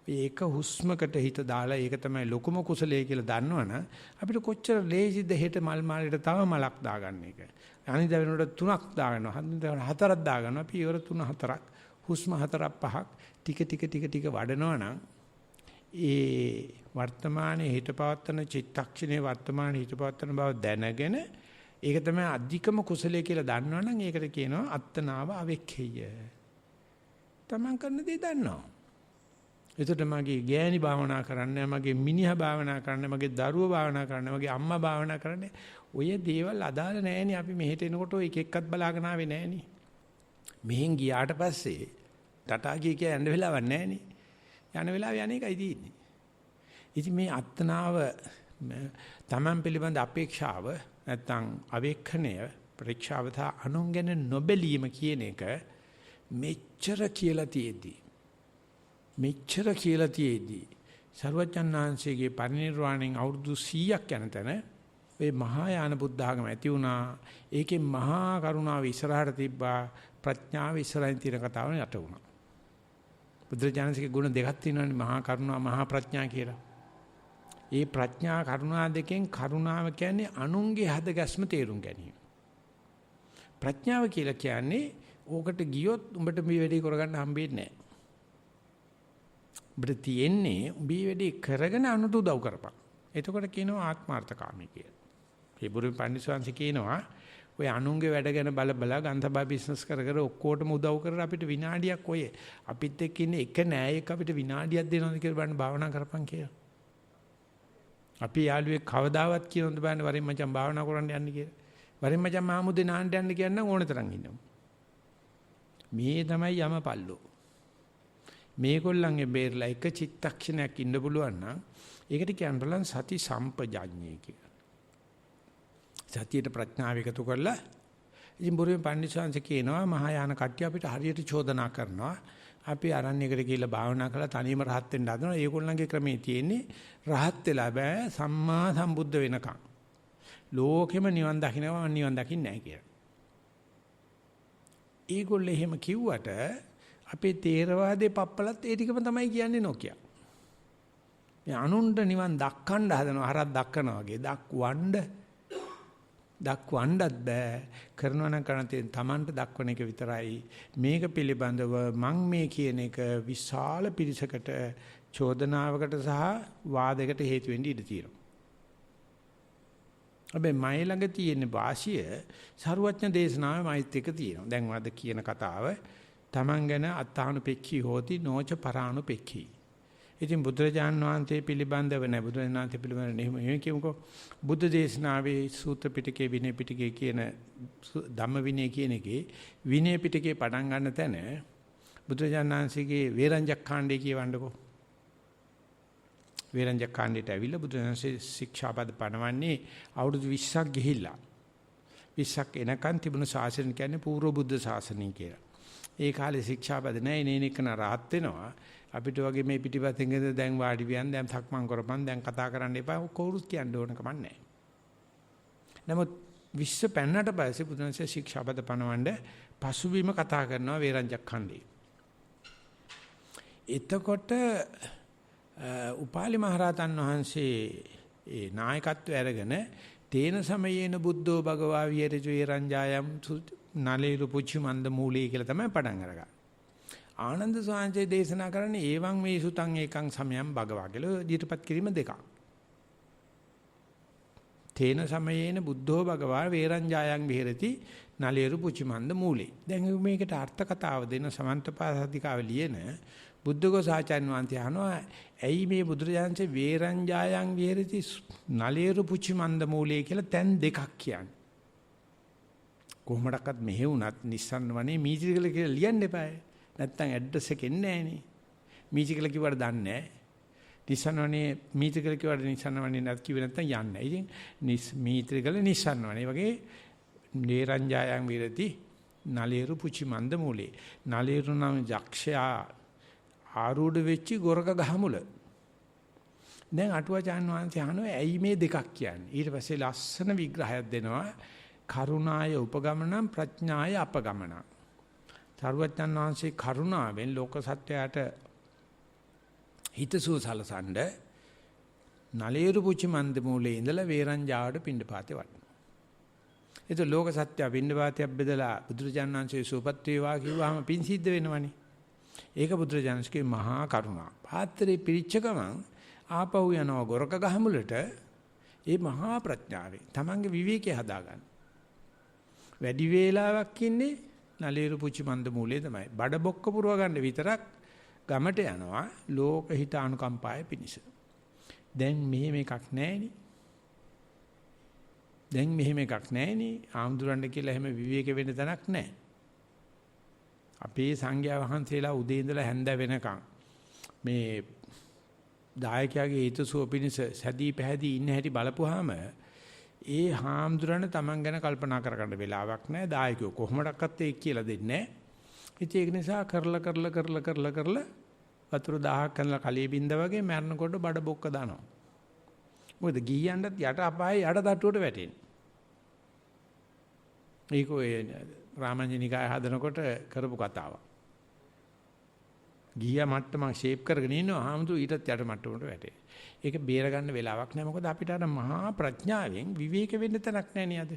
ඒක හුස්මකට හිත දාලා ඒක තමයි ලොකුම කුසලයේ කියලා දන්නවනම් අපිට කොච්චර ලේසිද හෙට මල් මාලෙට තව මලක් දාගන්න එක. අනිදා වෙනකොට 3ක් දාගන්නවා. අනිදා 4ක් දාගන්නවා. පියවර 3-4ක් හුස්ම 4-5ක් ටික වඩනවනම් ඒ වර්තමානයේ හිතපවත්තන චිත්තක්ෂණයේ වර්තමානයේ හිතපවත්තන බව දැනගෙන ඒක තමයි අධිකම කුසලයේ කියලා දන්නවනම් ඒකට කියනවා අත්තනාව අවෙක්ඛෙය. තමන් කරන දේ දන්නවා. එතකොට මගේ ගෑණි භාවනා කරන්නේ, මගේ මිනිහා භාවනා කරන්නේ, මගේ දරුවෝ භාවනා කරන්නේ, මගේ අම්මා භාවනා කරන්නේ. ඔය දේවල් අදාළ නැහෙනේ. අපි මෙහෙට එනකොට ඔය එක එක්කත් බලාගෙන ආවේ නැහෙනේ. මෙහෙන් ගියාට පස්සේ ටටා කිය යන්න වෙලාවක් නැහෙනේ. යන වෙලාව යන එකයි තියෙන්නේ. ඉතින් මේ අත්නාව තමන් පිළිබඳ අපේක්ෂාව නැත්නම් අවේක්ෂණය පරීක්ෂාව තා අනුන්ගෙන නොබැලීම කියන එක මෙච්චර කියලා තියෙද්දි සර්වඥාන්සේගේ පරිනිර්වාණයෙන් අවුරුදු 100ක් යන තැන මේ මහා යාන බුද්ධ ආගම ඇති වුණා. ඒකේ මහා කරුණාව ඉස්සරහට තිබ්බා, ප්‍රඥාව ඉස්සරහින් තියෙන කතාව යට වුණා. බුදුරජාණන්සේගේ ගුණ දෙකක් තියෙනවානේ, මහා කරුණා, මහා ප්‍රඥා කියලා. ඒ ප්‍රඥා කරුණා දෙකෙන් කරුණාව කියන්නේ අනුන්ගේ හද ගැස්ම තේරුම් ගැනීම. ප්‍රඥාව කියලා කියන්නේ ඕකට ගියොත් උඹට මේ වැඩේ කරගන්න හම්බෙන්නේ නැහැ. උඹට තියෙන්නේ උඹේ වැඩේ කරගෙන අනුට උදව් කරපන්. එතකොට කියනවා ආත්මార్థකාමී කියලා. මේ බුරුම පඬිස්සංශ කියනවා ඔය අනුන්ගේ වැඩ ගැන බල ගන්තබා බිස්නස් කර ඔක්කොටම උදව් කරලා අපිට විනාඩියක් ඔය අපිත් එක්ක ඉන්නේ එක නෑයෙක් අපිට විනාඩියක් දෙනවද කියලා බලන්න භාවනා කරපන් කියලා. අපි යාළුවෙක් කවදාවත් කියනොත් බලන්න වරින් මචං භාවනා කරන්න යන්න කියලා. වරින් මචං මහමුදේ නාන්න යන්න කියන්න ඕන තරම් ඉන්නවා. මේ තමයි යමපල්ලෝ. මේගොල්ලන්ගේ බේරලා එක චිත්තක්ෂණයක් ඉන්න පුළුවන් නම් ඒකට කියන්න බලන් සති සම්පජාඤ්ඤය කියලා. සතියට ප්‍රඥාව එකතු කරලා ඉතින් බුරුමේ පන්සිංශ කියනවා මහායාන කට්ටිය අපිට හරියට චෝදනා කරනවා. අපි අරණ්‍යයකට ගිහිල්ලා භාවනා කරලා තනියම රහත් වෙන්න හදනවා. ඒගොල්ලන්ගේ ක්‍රමේ තියෙන්නේ රහත් වෙලා බෑ සම්මා සම්බුද්ධ වෙනකන්. ලෝකෙම නිවන් දකින්නවා නිවන් දකින්නේ නැහැ කියලා. ඒගොල්ලෝ එහෙම කිව්වට අපේ තේරවාදයේ පප්පලත් ඒ ටිකම තමයි කියන්නේ නොකිය. මේ අනුන්ට නිවන් දක්කන්න හදනවා හරක් දක්කනවා වගේ දක්වන්නත් බෑ. කරනවා නම් කරන තේ තමන්ට දක්වන එක විතරයි. මේක පිළිබඳව මම මේ කියන එක විශාල පිරිසකට චෝදනාවකට සහ වාදයකට හේතු වෙන්න ඉඩ තියෙනවා. හැබැයි මයි ළඟ තියෙන වාසිය සරුවඥ දේශනාවේ මයිත් එක තියෙනවා. දැන් වද කියන කතාව තමන් ගැන අත්තානුපෙක්ඛී හෝති නොච පරානුපෙක්ඛී. ඉතින් බුදුරජාන් වහන්සේ පිළිබඳව නැහැ බුදුරජාණන් වහන්සේ පිළිබඳව නෙමෙයි කියමුකෝ. බුද්ධ දේශනාවේ සූත්‍ර පිටකේ විනය පිටකේ කියන ධම්ම විනය කියන එකේ විනය පිටකේ පටන් ගන්න තැන බුදුරජාණන් වහන්සේගේ වේරංජක් කාණ්ඩය කියවන්නකෝ. වේරංජක් කාණ්ඩයට ඇවිල්ලා බුදුරජාණන්සේ ශික්ෂාපද පනවන්නේ අවුරුදු 20ක් ගිහිල්ලා 20ක් එනකන් තිබුණු ශාසනය කියන්නේ පූර්ව බුද්ධ ශාසනය කියලා. ඒ කාලේ ශික්ෂාපද නැහැ නේ නේකන rahat වෙනවා. අපිට වගේ මේ පිටිපස්සෙන් ගෙද දැන් වාඩි වියන් දැන් සක්මන් කරපන් දැන් කතා කරන්න එපා කවුරුත් කියන්න ඕන කමක් නැහැ. නමුත් විශ්ව පැන්නට පස්සේ බුදුන්සේ ශික්ෂාපද පනවන්න පසුබිම කතා කරනවා වේරංජක් ඛණ්ඩේ. එතකොට උපාලි මහරහතන් වහන්සේ ඒ නායකත්වය අරගෙන තේන සමයේන බුද්ධෝ භගවා විහෙරජු වේරංජායම් නලේරු පුච්චි මන්ද මූලී කියලා තමයි පටන් අරගන්නේ. ආනන්ද සාංශේ දේශනා කරන්නේ ඒවං මේ සුතං ඒකං සමයං භගවා කියලා ඊටපත් කිරීම දෙකක්. තේන සමයේන බුද්ධෝ භගවා වේරංජායන් විහෙරති නලේරු පුච්චිමන්ද මූලේ. දැන් මේකට අර්ථ කතාව දෙන සමන්තපාසාදිකාව ලියන බුද්ධඝෝසාචාර්ය වහන්සේ අහනවා ඇයි මේ බුදුරජාණන්සේ වේරංජායන් විහෙරති නලේරු පුච්චිමන්ද මූලේ කියලා තැන් දෙකක් කියන්නේ. කොහොමඩක්වත් මෙහෙ වුණත් නිස්සන්න වනේ මීචිකල කියලා ලියන්න එපායි. නැත්තම් ඇඩ්‍රස් එක එන්නේ නැහනේ. මීචිකල කිව්වට දන්නේ නැහැ. නිස්සන්නවනේ මීචිකල කිව්වට නිස්සන්නවනේ නැත් කිව්වේ නැත්තම් යන්නේ නැහැ. ඉතින් මීචිකල නිස්සන්නවනේ වගේ නේරංජායන් විරති නලේරු පුචි මන්ද මූලේ. නලේරු නම් යක්ෂයා ආරූඪ වෙච්චි ගොරක ගහමුල. දැන් අටුවාචාන් වහන්සේ අහනවා ඇයි මේ දෙකක් කියන්නේ? ඊට පස්සේ ලස්සන විග්‍රහයක් දෙනවා. කරුණාය උපගමනං ප්‍රඥාය අපගමනං. සර්වඥාන් වහන්සේ කරුණාවෙන් ලෝක සත්‍යයට හිතසුව සලසඬ නලේරු පුචි මන්ද මූලේ ඉඳලා වේරංජාවට පිණ්ඩපාතේ වඩනවා. ඒක ලෝක සත්‍ය පිණ්ඩපාතයක් බෙදලා බුදුරජාණන් වහන්සේ සූපත් වේවා කිව්වහම පින් සිද්ධ වෙනවනේ. ඒක බුදුරජාණන්ගේ මහා කරුණා. පාත්‍රේ පිරිච්ච ගමන් ආපහු යනවා ගොරක ගහමුලට ඒ මහා ප්‍රඥාවෙන් තමන්ගේ විවේකයේ හදාගන්න. වැඩි වේලාවක් ඉන්නේ නලේරු පුචි මන්ද මූලේ තමයි. බඩ බොක්ක පුරව ගන්න විතරක් ගමට යනවා ලෝක හිත අනුකම්පාය පිණිස. දැන් මෙහෙම එකක් නැහෙනි. දැන් මෙහෙම එකක් නැහෙනි. ආම්දුරන්න කියලා එහෙම විවේක වෙන්න තැනක් නැහැ. අපේ සංඝයා වහන්සේලා උදේ ඉඳලා හැන්ද වෙනකන් මේ දායකයාගේ හිතසුව පිණිස සැදී පැහැදී ඉන්න හැටි බලපුවාම ඒ හාමුදුරනේ Taman ගැන කල්පනා කරගන්න වෙලාවක් නැහැ. දායකයෝ කොහොමඩක්වත් ඒක කියලා දෙන්නේ නැහැ. ඒක නිසා කරලා වතුර 1000ක් කනලා කලිය බින්ද වගේ මරනකොට බඩ බොක්ක දානවා. මොකද ගියන්නත් යට අපායේ යට තට්ටුවට වැටෙන්නේ. ඒක ඔය රාමඤ්ඤනිකාය හදනකොට කරපු කතාවක්. ගියා මට්ටම ෂේප් කරගෙන ඉන්නවා හාමුදුරු ඊටත් යට මට්ටමකට වැටේ. ඒක බේර ගන්න වෙලාවක් නැහැ. මොකද අපිට අර මහා ප්‍රඥාවෙන් විවේක වෙන්න තැනක් නැහැ නේද?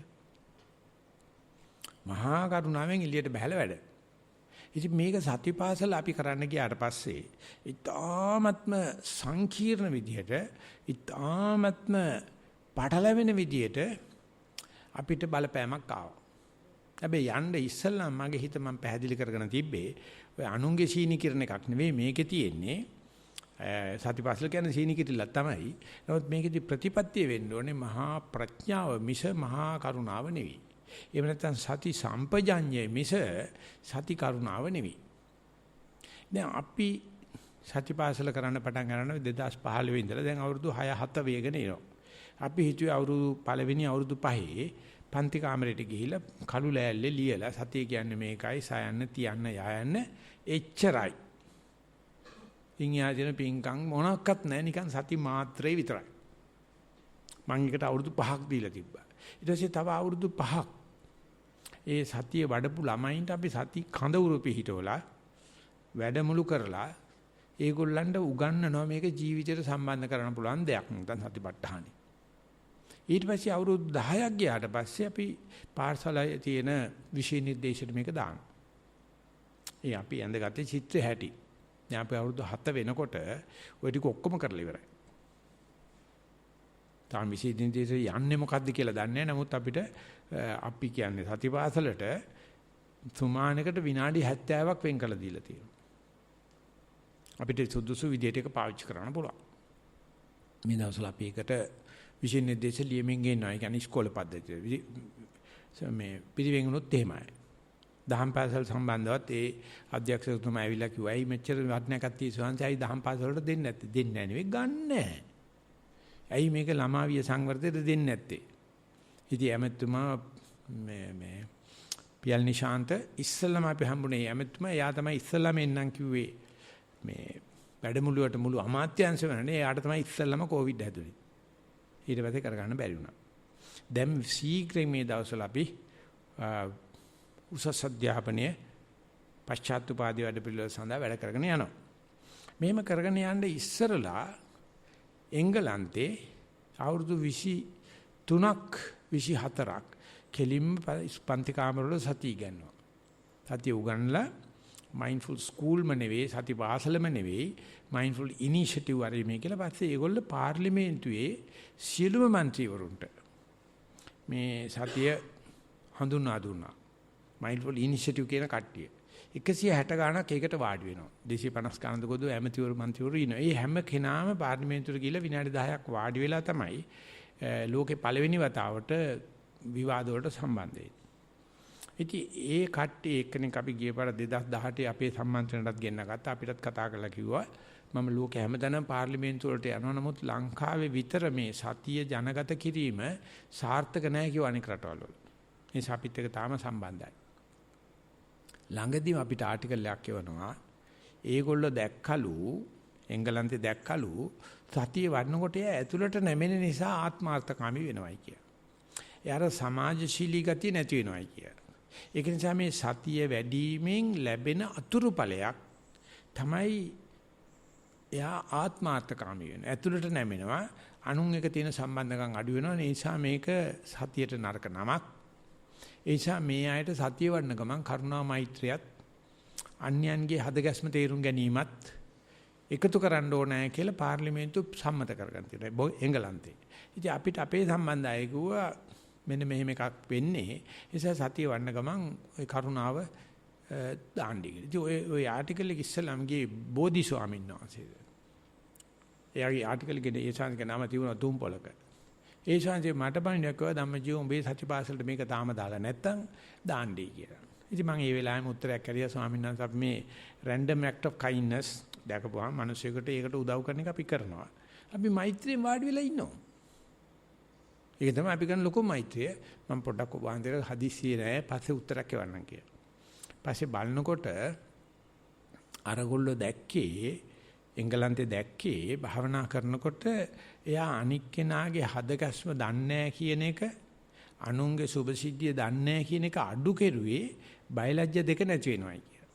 මහා කරුණාවෙන් එළියට බහැලා වැඩ. ඉතින් මේක සතිපාසල අපි කරන්න ගියාට පස්සේ ඊ타ත්ම සංකීර්ණ විදිහට ඊ타ත්ම පටලැවෙන විදිහට අපිට බලපෑමක් ආවා. හැබැයි යන්න ඉස්සෙල්ලා මගේ හිත මම පැහැදිලි කරගෙන තිබ්බේ ඔය අනුන්ගේ සීනි කිරණ එකක් නෙවෙයි මේකේ තියෙන්නේ සතිපස්සල කියන්නේ සීනි කිරිල්ලක් තමයි. නමුත් මේකෙදි ප්‍රතිපත්තිය වෙන්න ඕනේ මහා ප්‍රඥාව මිස මහා කරුණාව නෙවෙයි. එහෙම නැත්නම් සති සම්පජඤ්ඤය මිස සති කරුණාව නෙවෙයි. දැන් අපි සතිපාසල කරන්න පටන් ගන්නවා 2015 ඉඳලා දැන් අවුරුදු 6-7 වේගන එනවා. අපි හිතුවේ අවුරුදු පළවෙනි අවුරුදු 5 පන්ති කාමරයට ගිහිල්ලා කළු ලෑල්ලේ ලියලා සතිය කියන්නේ මේකයි සයන්න තියන්න යයන්න එච්චරයි. ඉංග්‍රීසියෙන් පින්කම් මොනක්වත් නැහැ නිකන් සති මාත්‍රේ විතරයි. මම එකට අවුරුදු 5ක් දීලා තිබ්බා. ඊට පස්සේ තව අවුරුදු 5ක් ඒ සතිය වඩපු ළමයින්ට අපි සති කඳවුරු පිහිටවලා වැඩමුළු කරලා ඒගොල්ලන්ට උගන්වනවා මේක ජීවිතයට සම්බන්ධ කරන්න පුළුවන් දෙයක් නැත්නම් සතිපට්ඨානෙ. ඊට පස්සේ අවුරුදු 10ක් ගියාට පස්සේ අපි පාඨශාලාවේ තියෙන විෂය නිර්දේශයට මේක දානවා. ඒ අපි ඇඳගත්තේ චිත්‍ර හැටි. දැන් අපි අවුරුදු 7 වෙනකොට ওই ටික ඔක්කොම කරලා ඉවරයි. තාම විෂය නිර්දේශය යන්නේ මොකද්ද කියලා දන්නේ නැහැ. නමුත් අපිට අපි කියන්නේ සතිපාසලට සුමානකට විනාඩි 70ක් වෙන් කරලා දීලා තියෙනවා. අපිට සුදුසු විදියට එක පාවිච්චි කරන්න පුළුවන්. මේ දවස්වල අපි එකට විෂය නිර්දේශ ලියමින් ගන්නවා. ඒ කියන්නේ ඉස්කෝලේ පද්ධතිය. මේ පිළිවෙන් වුණොත් එහෙමයි. දහම් පාසල් සම්බන්ධවත් ඒ අධ්‍යක්ෂකතුමා ඇවිල්ලා කිව්වා "ඇයි මෙච්චර වටිනා කට්ටිය ස්වාංශයි දහම් පාසල් වලට දෙන්නේ නැත්තේ?" දෙන්නේ නැහැ නෙවෙයි ගන්නෑ. ඇයි මේක ළමාවිය සංවර්ධයට දෙන්නේ නැත්තේ? ඉතින් ඇමතුමා මේ පියල් නිශාන්ත ඉස්සල්ලාම අපි හම්බුනේ ඇමතුමා එයා තමයි ඉස්සල්ලාම එන්නම් කිව්වේ මේ වැඩමුළුවට මුළු අමාත්‍යාංශ වෙනනේ එයාට තමයි ඉස්සල්ලාම කොවිඩ් හැදුනේ. ඊට පස්සේ කරගන්න බැරි වුණා. දැන් ශීඝ්‍රයෙන් මේ දවස්වල අපි උසස් අධ්‍යාපනයේ පශ්චාත් උපාධි වැඩ පිළිවෙල සඳහා වැඩ කරගෙන යනවා. මෙහෙම කරගෙන යන්න ඉස්සරලා එංගලන්තේ අවුරුදු 23ක් 24ක් කෙලින්ම පන්ති කාමරවල සතිය ගන්නවා. සතිය උගන්ලා මයින්ඩ්ෆුල් ස්කූල්ම නෙවෙයි සති පාසලම නෙවෙයි මයින්ඩ්ෆුල් ඉනිෂියටිව් ආරම්භය කියලා පස්සේ ඒගොල්ලෝ පාර්ලිමේන්තුවේ සියලුම മന്ത്രിවරුන්ට මේ සතිය හඳුන්වා දුන්නා. මයින්ඩ්ෆුල් ඉනිෂියටිව් කියන කට්ටිය 160 ගණක් ඒකට වාඩි වෙනවා. 250 ගණන් දකෝදු ඇමතිවරු මන්ත්‍රීවරු ඉන්නවා. ඒ හැම කෙනාම පාර්ලිමේන්තුවට ගිහිල්ලා විනාඩි 10ක් වාඩි වෙලා තමයි ලෝකේ පළවෙනි වතාවට විවාද වලට සම්බන්ධ වෙන්නේ. ඉතින් ඒ කට්ටිය එක්කෙනෙක් අපි ගිය පාර 2018 අපේ සම්මන්ත්‍රණයටත් ගෙන්න ගත්තා. අපිටත් කතා කරලා කිව්වා මම ලෝකේ හැමතැනම පාර්ලිමේන්තුව වලට යනවා. නමුත් ලංකාවේ විතර මේ සතිය ජනගත කිරීම සාර්ථක නැහැ කියව අනික රටවල් වල. ඒ අපිත් එක්ක තාම සම්බන්ධයි. ළඟදීම අපිට ආටිකල් එකක් කියවනවා. ඒගොල්ලෝ දැක්කලු එංගලන්තේ දැක්කලු සතිය වඩනකොට ඇතුළට නැමෙන නිසා ආත්මාර්ථකාමී වෙනවයි කිය. එයාට සමාජශීලී ගතිය නැති වෙනවයි කිය. ඒක නිසා මේ සතිය වැඩිමෙන් ලැබෙන අතුරුඵලයක් තමයි එයා ආත්මාර්ථකාමී වෙනවා. ඇතුළට නැමෙනවා. අනුන් එක තියෙන සම්බන්ධකම් අඩු වෙනවා. ඒ නිසා මේක සතියට නරක නමක්. ඒ නිසා මේ අයට සතිය වඩන ගමන් කරුණා මෛත්‍රියත් අන්‍යයන්ගේ හදගැස්ම තේරුම් ගැනීමත් එකතු කරන්න ඕනේ කියලා පාර්ලිමේන්තුව සම්මත කරගන්න තියෙනවා එංගලන්තේ. ඉතින් අපිට අපේ සම්බන්ධය කිව්වා මෙන්න මෙහෙම එකක් වෙන්නේ. ඒ නිසා සතිය වඩන ගමන් ওই කරුණාව දාන්නේ කියලා. ඉතින් ඔය ආටිකල් එක ඉස්සලම් ගියේ බෝධි ස්වාමීන් වහන්සේ. එයාගේ ආටිකල් එකේ ඒ ශාන්තික නම තිබුණා තුම්පලක. ඒ ශාන්තිය මට බණියක් කිව්වා ධම්මජීව උඹේ සතිපාසලට මේක තාම දාලා නැත්තම් දාන්නයි කියලා. ඉතින් මම ඒ වෙලාවෙම උත්තරයක් කරියා ස්වාමීන් වහන්සේ අපි මේ random act of kindness දැකපුවා මිනිස්සුෙකුට ඒකට උදව් කරන එක අපි කරනවා. අපි මෛත්‍රියෙන් වාඩි වෙලා ඉන්නවා. ඒක තමයි අපි කරන ලොකුම මෛත්‍රිය. මම පොඩ්ඩක් වහන්දේට හදිස්සියේ නෑ පස්සේ උත්තරයක් එවන්නම් කියලා. පස්සේ බලනකොට අරගොල්ලෝ දැක්කේ එංගලන්තේ දැක්කේ භාවනා කරනකොට එයා අනික් කෙනාගේ හදගස්ම දන්නේ කියන එක අනුන්ගේ සුභසිද්ධිය දන්නේ කියන එක අඩු කෙරුවේ බයලජ්‍ය දෙක නැති වෙනවයි කියලා.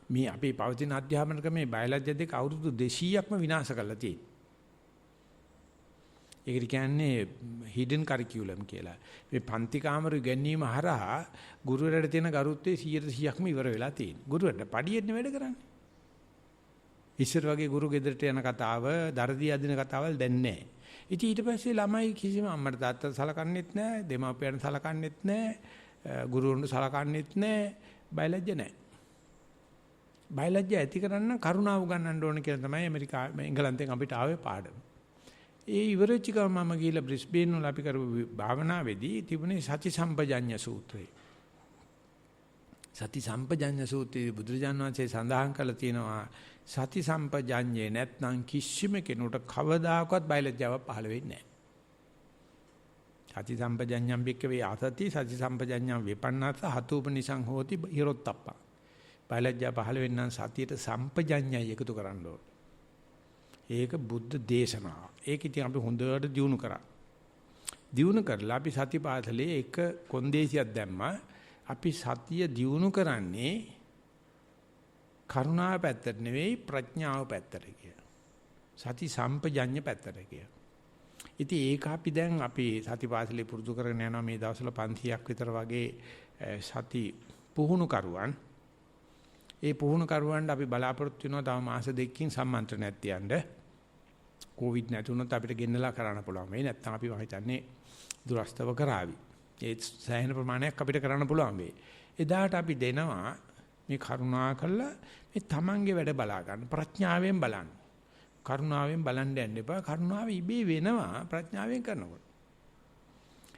මේ අපේ පවතින අධ්‍යාපන ක්‍රමේ බයලජ්‍ය දෙක අවුරුදු 200ක්ම විනාශ කරලා තියෙනවා. ඒකට කියන්නේ hidden curriculum කියලා. මේ පන්ති කාමරු ගැනීම හරහා ගුරුවරයාට තියෙන ගරුත්වයේ 100%ක්ම ඉවර වෙලා තියෙනවා. ගුරුවරට පඩියෙන්නේ වැඩ කරන්නේ. ඉස්සර වගේ ගුරු ගෙදරට යන කතාව, දරදී අදින කතාවල් දැන් නැහැ. ඉතින් ඊට පස්සේ ළමයි කිසිම අම්මට තාත්තට සලකන්නේත් නැහැ, දෙමාපියන්ට සලකන්නේත් නැහැ. ගුරුවරුන්ට සලකන්නෙත් නැහැ, බයලජ්‍ය නැහැ. බයලජ්‍ය ඇති කරන්න කරුණාව උගන්වන්න ඕන කියලා තමයි එංගලන්තෙන් අපිට ආවේ පාඩම. ඒ ඉවරච්ච ගමන් මම ගිහලා බ්‍රිස්බේන් වල අපි කරපු භාවනාවේදී තිබුණේ සති සම්පජඤ්ඤ සූත්‍රය. සති සම්පජඤ්ඤ සූත්‍රයේ බුදුරජාණන් වහන්සේ සඳහන් කරලා තියෙනවා සති සම්පජඤ්ඤේ නැත්නම් කිසිම කෙනෙකුට කවදාකවත් බයලජ්‍යාවක් පහළ වෙන්නේ නැහැ. සති සම්පජඤ්ඤම් බික්කවේ ආසති සති සම්පජඤ්ඤම් විපන්නස හතුපනිසං හෝති හිරොත්තප්ප. බයලජ්‍යා පහළ වෙන්නම් සතියට සම්පජඤ්ඤය එකතු කරන්න ඕන. ඒක බුද්ධ දේශනාව. ඒක ඉතින් අපි හොඳට දියුණු කරා. දියුණු කරලා අපි සතිපාසලේ එක කොන්දේසියක් දැම්මා. අපි සතිය දියුණු කරන්නේ කරුණාව පැත්තට නෙවෙයි ප්‍රඥාව පැත්තට කියලා. සති සම්පජඤ්ඤ පැත්තට කියලා. ඉතින් ඒක අපි දැන් අපි සතිපාසලේ පුරුදු කරගෙන යනවා මේ දවස්වල 500ක් විතර වගේ සති පුහුණු කරුවන්. ඒ පුහුණු කරුවන්ට අපි බලාපොරොත්තු වෙනවා තව මාස දෙකකින් සම්මන්ත්‍රණයක් තියන්න. කොවිඩ් නැතුනොත් අපිට ගෙන්නලා කරන්න පුළුවන්. මේ නැත්තම් අපි හිතන්නේ දුරස්තව කරાવી. ඒ සෑහෙන ප්‍රමාණයක් අපිට කරන්න පුළුවන් වෙයි. එදාට අපි දෙනවා මේ කරුණා කළා මේ තමන්ගේ වැඩ බලා ගන්න ප්‍රඥාවෙන් බලන්න. කරුණාවෙන් බලන්න යන්න එපා. කරුණාව ඉබේ වෙනවා ප්‍රඥාවෙන් කරනකොට.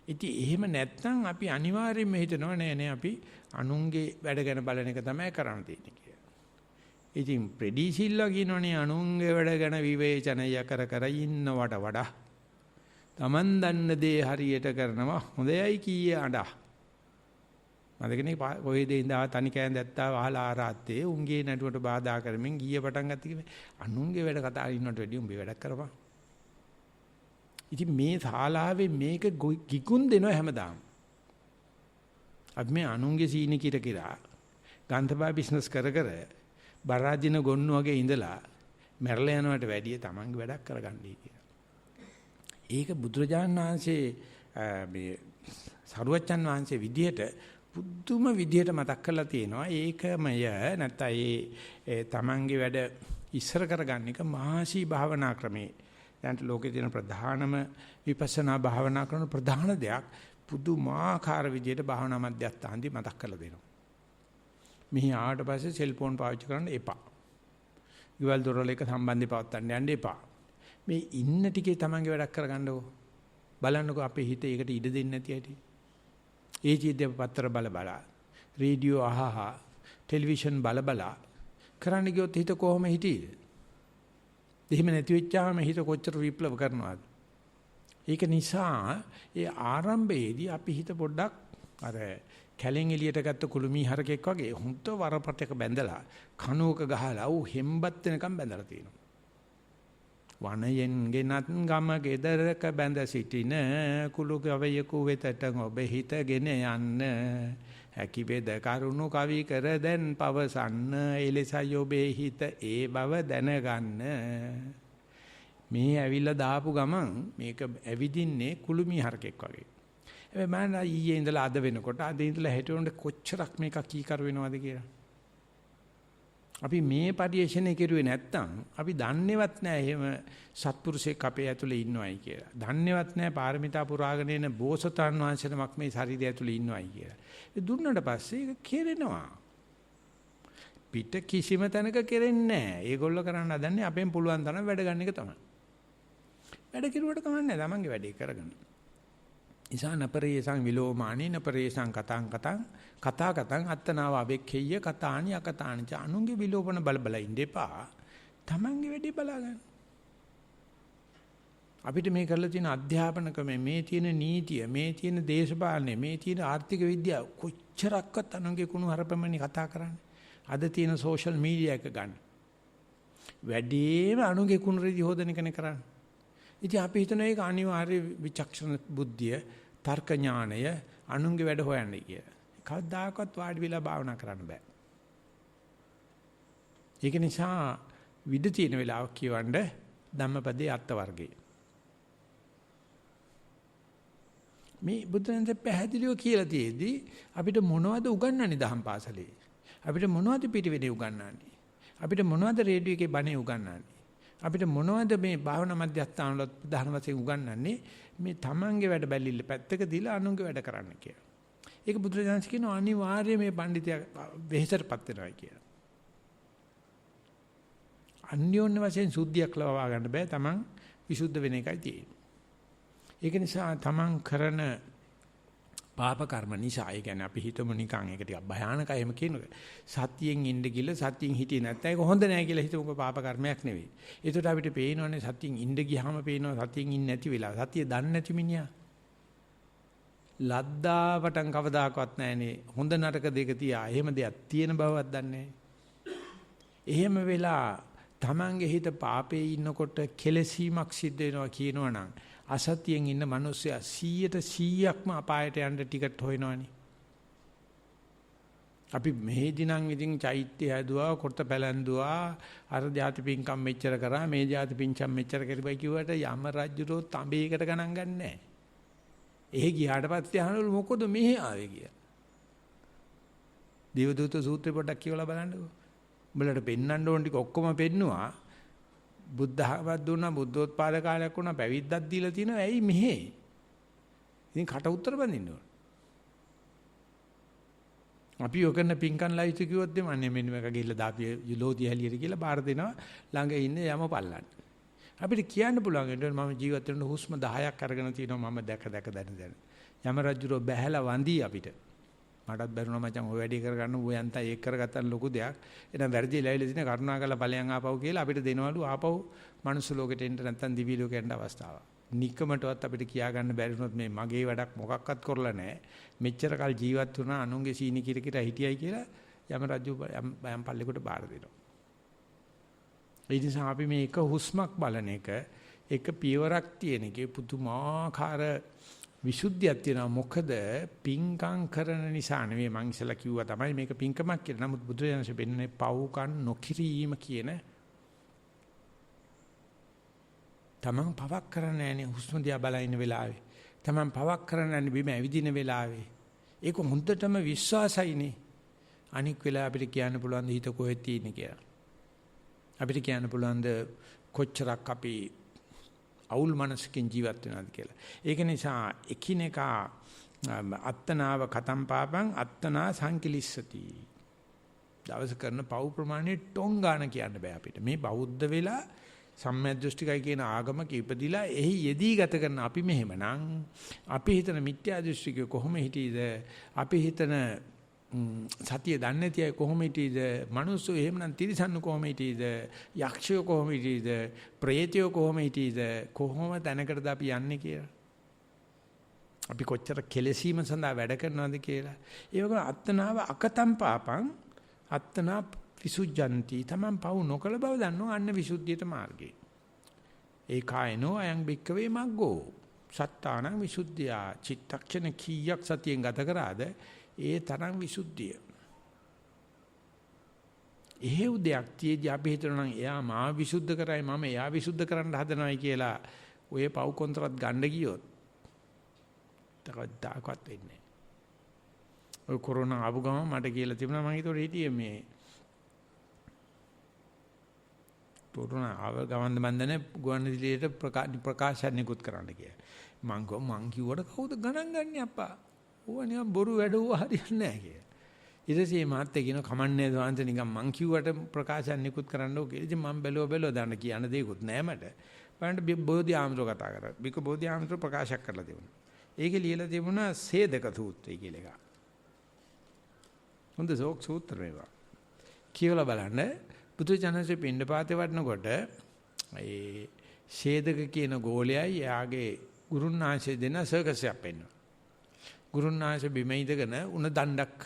ඉතින් එහෙම නැත්නම් අපි අනිවාර්යයෙන්ම හිතනවා නෑ අපි අනුන්ගේ වැඩ ගැන බලන එක තමයි කරන්න තියෙන්නේ කියලා. ඉතින් ප්‍රෙඩිසිල්ලා කියනෝනේ අනුන්ගේ වැඩ ගැන විවේචනය කර කර ඉන්නවට වඩා Taman දන්න දේ හරියට කරනවා හොඳයි කීයේ අඬා. මදකනේ කොහෙද ඉඳා තනි කෑන් දැත්තා වහලා ආරාත්තේ උන්ගේ නඩුවට බාධා කරමින් ගිය පටන් ගත්ත කිව්වේ අනුන්ගේ වැඩ කතා ඉන්නට වැඩි උඹේ වැඩක් කරපන්. ඉතින් මේ ශාලාවේ මේක ගිගුම් දෙනවා හැමදාම. අපි මේ අනුන්ගේ සීනි කිරකිරා ගන්ධබා බිස්නස් කර කර බරාදින ගොන්නු වගේ ඉඳලා මැරලා යනවට වැඩිය තමන්ගේ වැඩක් කරගන්නයි කියලා. ඒක බුදුරජාණන් වහන්සේ මේ සරුවච්චන් වහන්සේ විදියට බුදුම විදියට මතක් කරලා තියෙනවා. ඒකමය නැත්නම් ඒ තමන්ගේ වැඩ ඉස්සර කරගන්න එක මහසි භාවනා ක්‍රමේ. දැන් ලෝකේ තියෙන ප්‍රධානම විපස්සනා භාවනා කරන ප්‍රධාන දෙයක් පුදුමාකාර විදියට භාවනා මධ්‍යස්ථානදී මතක් කරලා දෙනවා. මෙහි ආවට පස්සේ සෙල්ෆෝන් පාවිච්චි කරන්න එපා. ඊවල දොරවල් එක සම්බන්ධය පවත්වන්න යන්න එපා. මේ ඉන්න ටිකේ තමන්ගේ වැඩක් කරගන්නකෝ. බලන්නකෝ අපේ හිතේ ඒකට ඉඩ දෙන්නේ නැති ඇටි. ඒ චීද්ද පත්‍ර බල රේඩියෝ අහහා ටෙලිවිෂන් බල කරන්න ගියොත් හිත කොහොම හිටියේද? එහෙම නැති වෙච්චාම හිත කොච්චර විප්ලව කරනවද? ඒක නිසා ඒ ආරම්භයේදී අපි හිත පොඩ්ඩක් අර කැලෙන් එළියට ගත්ත කුළුමී හරකෙක් වගේ හුම්ත වරපටක බැඳලා කණුවක ගහලා ඌ හෙම්බත් වෙනකම් බැඳලා තියෙනවා. වනයෙන් ගෙනත් ගම ගෙදරක බැඳ සිටින කුළු ගවයෙකු වෙතට ඔබ හිතගෙන යන්න හැකි වේද කරුණු කවි කර දැන් පවසන්න එලෙසයි ඔබේ හිත ඒ බව දැනගන්න. මේ ඇවිල්ලා දාපු ගමන් මේක ඇවිදින්නේ කුළුමී හරකෙක් වගේ. හැබැයි මම ඊයේ ඉඳලා අද වෙනකොට අද ඉඳලා හෙට වෙනකොට කොච්චරක් මේක කීකර වෙනවද කියලා. අපි මේ පරිශ්‍රණය කෙරුවේ නැත්තම් අපි දන්නේවත් නැහැ එහෙම සත්පුරුෂයෙක් අපේ ඇතුලේ ඉන්නවයි කියලා. දන්නේවත් නැහැ පාරමිතා පුරාගෙන එන බෝසතාණන් වහන්සේ නමක් මේ ශරීරය ඇතුලේ ඉන්නවයි කියලා. ඒ දුන්නට පස්සේ ඒක කෙරෙනවා. පිට කිසිම තැනක කෙරෙන්නේ නැහැ. ඒගොල්ලෝ කරන්න හදන්නේ අපෙන් පුළුවන් තරම් වැඩ ගන්න එක තමයි. වැඩ කිරුවට කමන්නේ නැහැ. තමන්ගේ වැඩේ කරගන්න. ඉසාන පරේසං විලෝමානි නපරේසං කතං අත්තනාව අබෙක්ඛෙය්‍ය කතානි අකතානි අනුන්ගේ විලෝපන බල ඉන්න එපා. තමන්ගේ වැඩේ බලාගන්න. අපිට මේ කරලා තියෙන අධ්‍යාපන ක්‍රමය, මේ තියෙන නීතිය, මේ තියෙන දේශපාලනය, මේ තියෙන ආර්ථික විද්‍යාව කොච්චරක්වත් අනුන්ගේ කුණු හරපමණි කතා කරන්නේ. අද තියෙන සෝෂල් මීඩියා එක ගන්න. වැඩිම අනුන්ගේ කුණු රෙදි හොදන එකනේ කරන්නේ. ඉතින් අපි හිතන එක අනිවාර්ය විචක්ෂණ බුද්ධිය, තර්ක ඥානය අනුන්ගේ වැඩ හොයන්නේ කියලා. කවදාකවත් වාඩි වෙලා භාවනා කරන්න බෑ. ඒක නිසා විද තියෙන වෙලාවක් කියවන්න ධම්මපදයේ අර්ථ වර්ගය. මේ බුදුන්සේ පැහැදිලිව කියලා තියෙද්දි අපිට මොනවද උගන්වන්නේ දහම් පාසලේ? අපිට මොනවද පිටිවෙඩේ උගන්වන්නේ? අපිට මොනවද රේඩියෝ එකේ බණේ උගන්වන්නේ? අපිට මොනවද මේ භාවනා මධ්‍යස්ථාන වල ප්‍රධාන වශයෙන් උගන්වන්නේ? මේ තමන්ගේ වැඩ බැලිල්ල පැත්තක දීලා අනුන්ගේ වැඩ කරන්න කියලා. ඒක බුදුරජාණන් කියන අනිවාර්යයෙන් මේ පඬිතයා වෙහෙසටපත් වෙනවා කියලා. අන්‍යෝන්‍ය වශයෙන් සුද්ධියක් ලබා ගන්න බෑ. Taman විසුද්ධ වෙන එකයි තියෙන්නේ. ඒක නිසා Taman කරන පාප කර්ම නිසා, ඒ කියන්නේ අපි හිතමු නිකන් ඒක ටිකක් භයානකයි එහෙම කියනකොට. සතියෙන් ඉන්න කියලා සතියෙන් හිටියේ නැත්නම් ඒක හොඳ නෑ කියලා හිතමුකෝ, පාප කර්මයක් නෙවෙයි. ඒකට අපිට පේනවනේ සතියෙන් ඉන්න ගියාම පේනවා සතියෙන් ඉන්නේ නැති වෙලා. සතිය දන්නේ නැති මිනිහා. ලද්දාවටන් කවදාකවත් නැහනේ. හොඳ නරක දෙක තියා. එහෙම දෙයක් තියෙන බවවත් දන්නේ එහෙම වෙලා Tamange හිත පාපේ ඉන්නකොට කෙලසීමක් සිද්ධ වෙනවා කියනවනම් අසතියෙන් ඉන්න මිනිස්සයා 100%ක්ම අපායට යන්න ටිකට් හොයනවනේ. අපි මෙහෙදි නම් ඉතින් චෛත්‍ය හැදුවා, කොට පැලැන්දුවා, අර ಜಾති පින්කම් මෙච්චර කරා, මේ ಜಾති පින්කම් මෙච්චර කරපයි කිව්වට යම රජුරෝ තඹේකට ගණන් ගන්නෑ. එහෙ ගියාට පස්සේ අහනවලු මොකද මෙහෙ ආවේ කියලා. දේවදූත සූත්‍රය පොඩ්ඩක් කියවලා බලන්නකෝ. උඹලට පෙන්වන්න ඕන ටික ඔක්කොම පෙන්නවා. බුද්ධහමත් දුන්නා, බුද්ධෝත්පාද කාලයක් වුණා, පැවිද්දක් දීලා තිනවා. ඇයි මෙහෙ? ඉතින් කට උත්තර බඳින්න ඕන. අපි යොකන පින්කම් ලයිස්තු කිව්වොත් දෙමන්නේ මෙන්න මේක ගිහිල්ලා දාපිය ලෝතිය හැලියට කියලා බාර දෙනවා ළඟ ඉන්නේ යම පල්ලන්න. අපිට කියන්න පුළුවන් නේද මම ජීවත් වෙන හුස්ම 10ක් අරගෙන තියෙනවා මම දැක දැන. යම රජුරෝ බැහැලා වඳී අපිට. මටත් බැරුණා මචං ඔය වැඩේ කරගන්න ඔය යන්තම් ඒක කරගත්තා ලොකු දෙයක්. එහෙනම් වැරදි ලැබිලා තියෙන කරුණාකරලා ඵලයන් ආපහු කියලා අපිට දෙනවලු ආපහු මනුස්ස ලෝකෙට එන්න නැත්නම් දිවි ලෝකෙට යන්න අවස්ථාවක්. නිකමටවත් අපිට කියා ගන්න බැරි වුණොත් මේ මගේ වැඩක් මොකක්වත් කරලා නැහැ. මෙච්චර කල් ජීවත් වුණා අනුන්ගේ සීනි කිර කිර හිටියයි කියලා යම රජු යම් පල්ලෙකට බාර දෙනවා. ඒ නිසා අපි මේ එක හුස්මක් බලන එක පියවරක් තියෙන එකේ පුදුමාකාර විසුද්ධියක් තියෙනවා. මොකද පිංකම් කරන නිසා නෙවෙයි මං ඉස්සලා කිව්වා තමයි මේක පිංකමක් කියලා. නමුත් බුදුරජාණන් බෙන්නේ පව්කම් නොකිරීම කියන තමන් පවක් කරන්නේ නැනේ හුස්ම දිහා බලන ඉන්න වෙලාවේ. තමන් පවක් කරන්නේ නැනේ බිම ඇවිදින වෙලාවේ. ඒක හොඳටම විශ්වාසයිනේ. අනික් වෙලාව අපිට කියන්න පුළුවන් ද හිත කොහෙද තියෙන්නේ කියලා. අපිට කියන්න පුළුවන් ද කොච්චරක් අපි අවුල් මනසකින් ජීවත් වෙනවද කියලා. ඒක නිසා එකිනෙකා අත්තනාව කතම් පාපං අත්තනා සංකිලිස්සති. දවස කරන පව් ප්‍රමාණය ටොංගාන කියන්න බෑ අපිට. මේ බෞද්ධ වෙලා සම්මියදෘෂ්ටිකයි කියන ආගමක ඉපදිලා එහි යෙදී ගත කරන අපි මෙහෙමනම් අපි හිතන මිත්‍යා දෘෂ්ටිකය කොහොම හිටීද? අපි හිතන සතිය දන්නේ නැති අය කොහොම හිටීද? මිනිස්සු එහෙමනම් තිරිසන්නු කොහොම හිටීද? යක්ෂයෝ කොහොම හිටීද? ප්‍රේතයෝ කොහොම හිටීද? කොහොම තැනකටද අපි යන්නේ කියලා. අපි කොච්චර කෙලෙසීම සඳහා වැඩ කරනවද කියලා. ඒ වගේම අත්තනාව අකතම් පාපං අත්තනා විසුද්ධන්ති. තමන් පව් නොකළ බව දන්නවා අන්න විසුද්ධියට මාර්ගේ. ඒ කායනෝ අයං බික්කවේ මග්ගෝ. සත්තානං විසුද්ධියා. චිත්තක්ෂණ කීයක් සතියෙන් ගත කරාද ඒ තරම් විසුද්ධිය. එහෙව් දෙයක් තියදී අපි හිතනවා නම් එයා මාව විසුද්ධ කරයි මම එයා විසුද්ධ කරන්න හදනවයි කියලා ඔය පව් කොන්ත්‍රාත් ගන්න ගියොත් තාකවත් වෙන්නේ නැහැ. ඔය කොරෝනා ආපු ගමන් මට කියලා තිබුණා මම හිතුවේ හිටියේ මේ කොරෝනා ආව ගමන් බන්දනේ ගුවන්විදුලියට ප්‍රකාශනයකුත් කරන්න කියලා. මං කිව්වට කවුද ගණන් ගන්නේ අප්පා? ඕවා නිකන් බොරු වැඩ ඕවා හරියන්නේ නැහැ කියලා. ඊට පස්සේ මාත් කියන කමන්නේ සාන්ත නිකන් මං කිව්වට ප්‍රකාශනයකුත් කරන්න ඕකේ. ඉතින් මං බැලුවා දාන්න කියන දෙයක්වත් නැහැ මට. බලන්න බෝධි ආමතුරු කතා කරා. බික බෝධි ආමතුරු ප්‍රකාශයක් කරලා තිබුණා. ඒකේ ලියලා තිබුණා සේදක සූත්‍රය කියලා එකක්. හොඳ සූත්‍ර මේවා. කියවලා බලන්න බුදුචානන්සේ පින්නපාතේ වඩනකොට ඒ සේදක කියන ගෝලයයි එයාගේ ගුරුන්වහන්සේ දෙන සර්කස් එකක් පෙන්වනවා. ගුරුන්වහන්සේ බිම ඉඳගෙන උණ දණ්ඩක්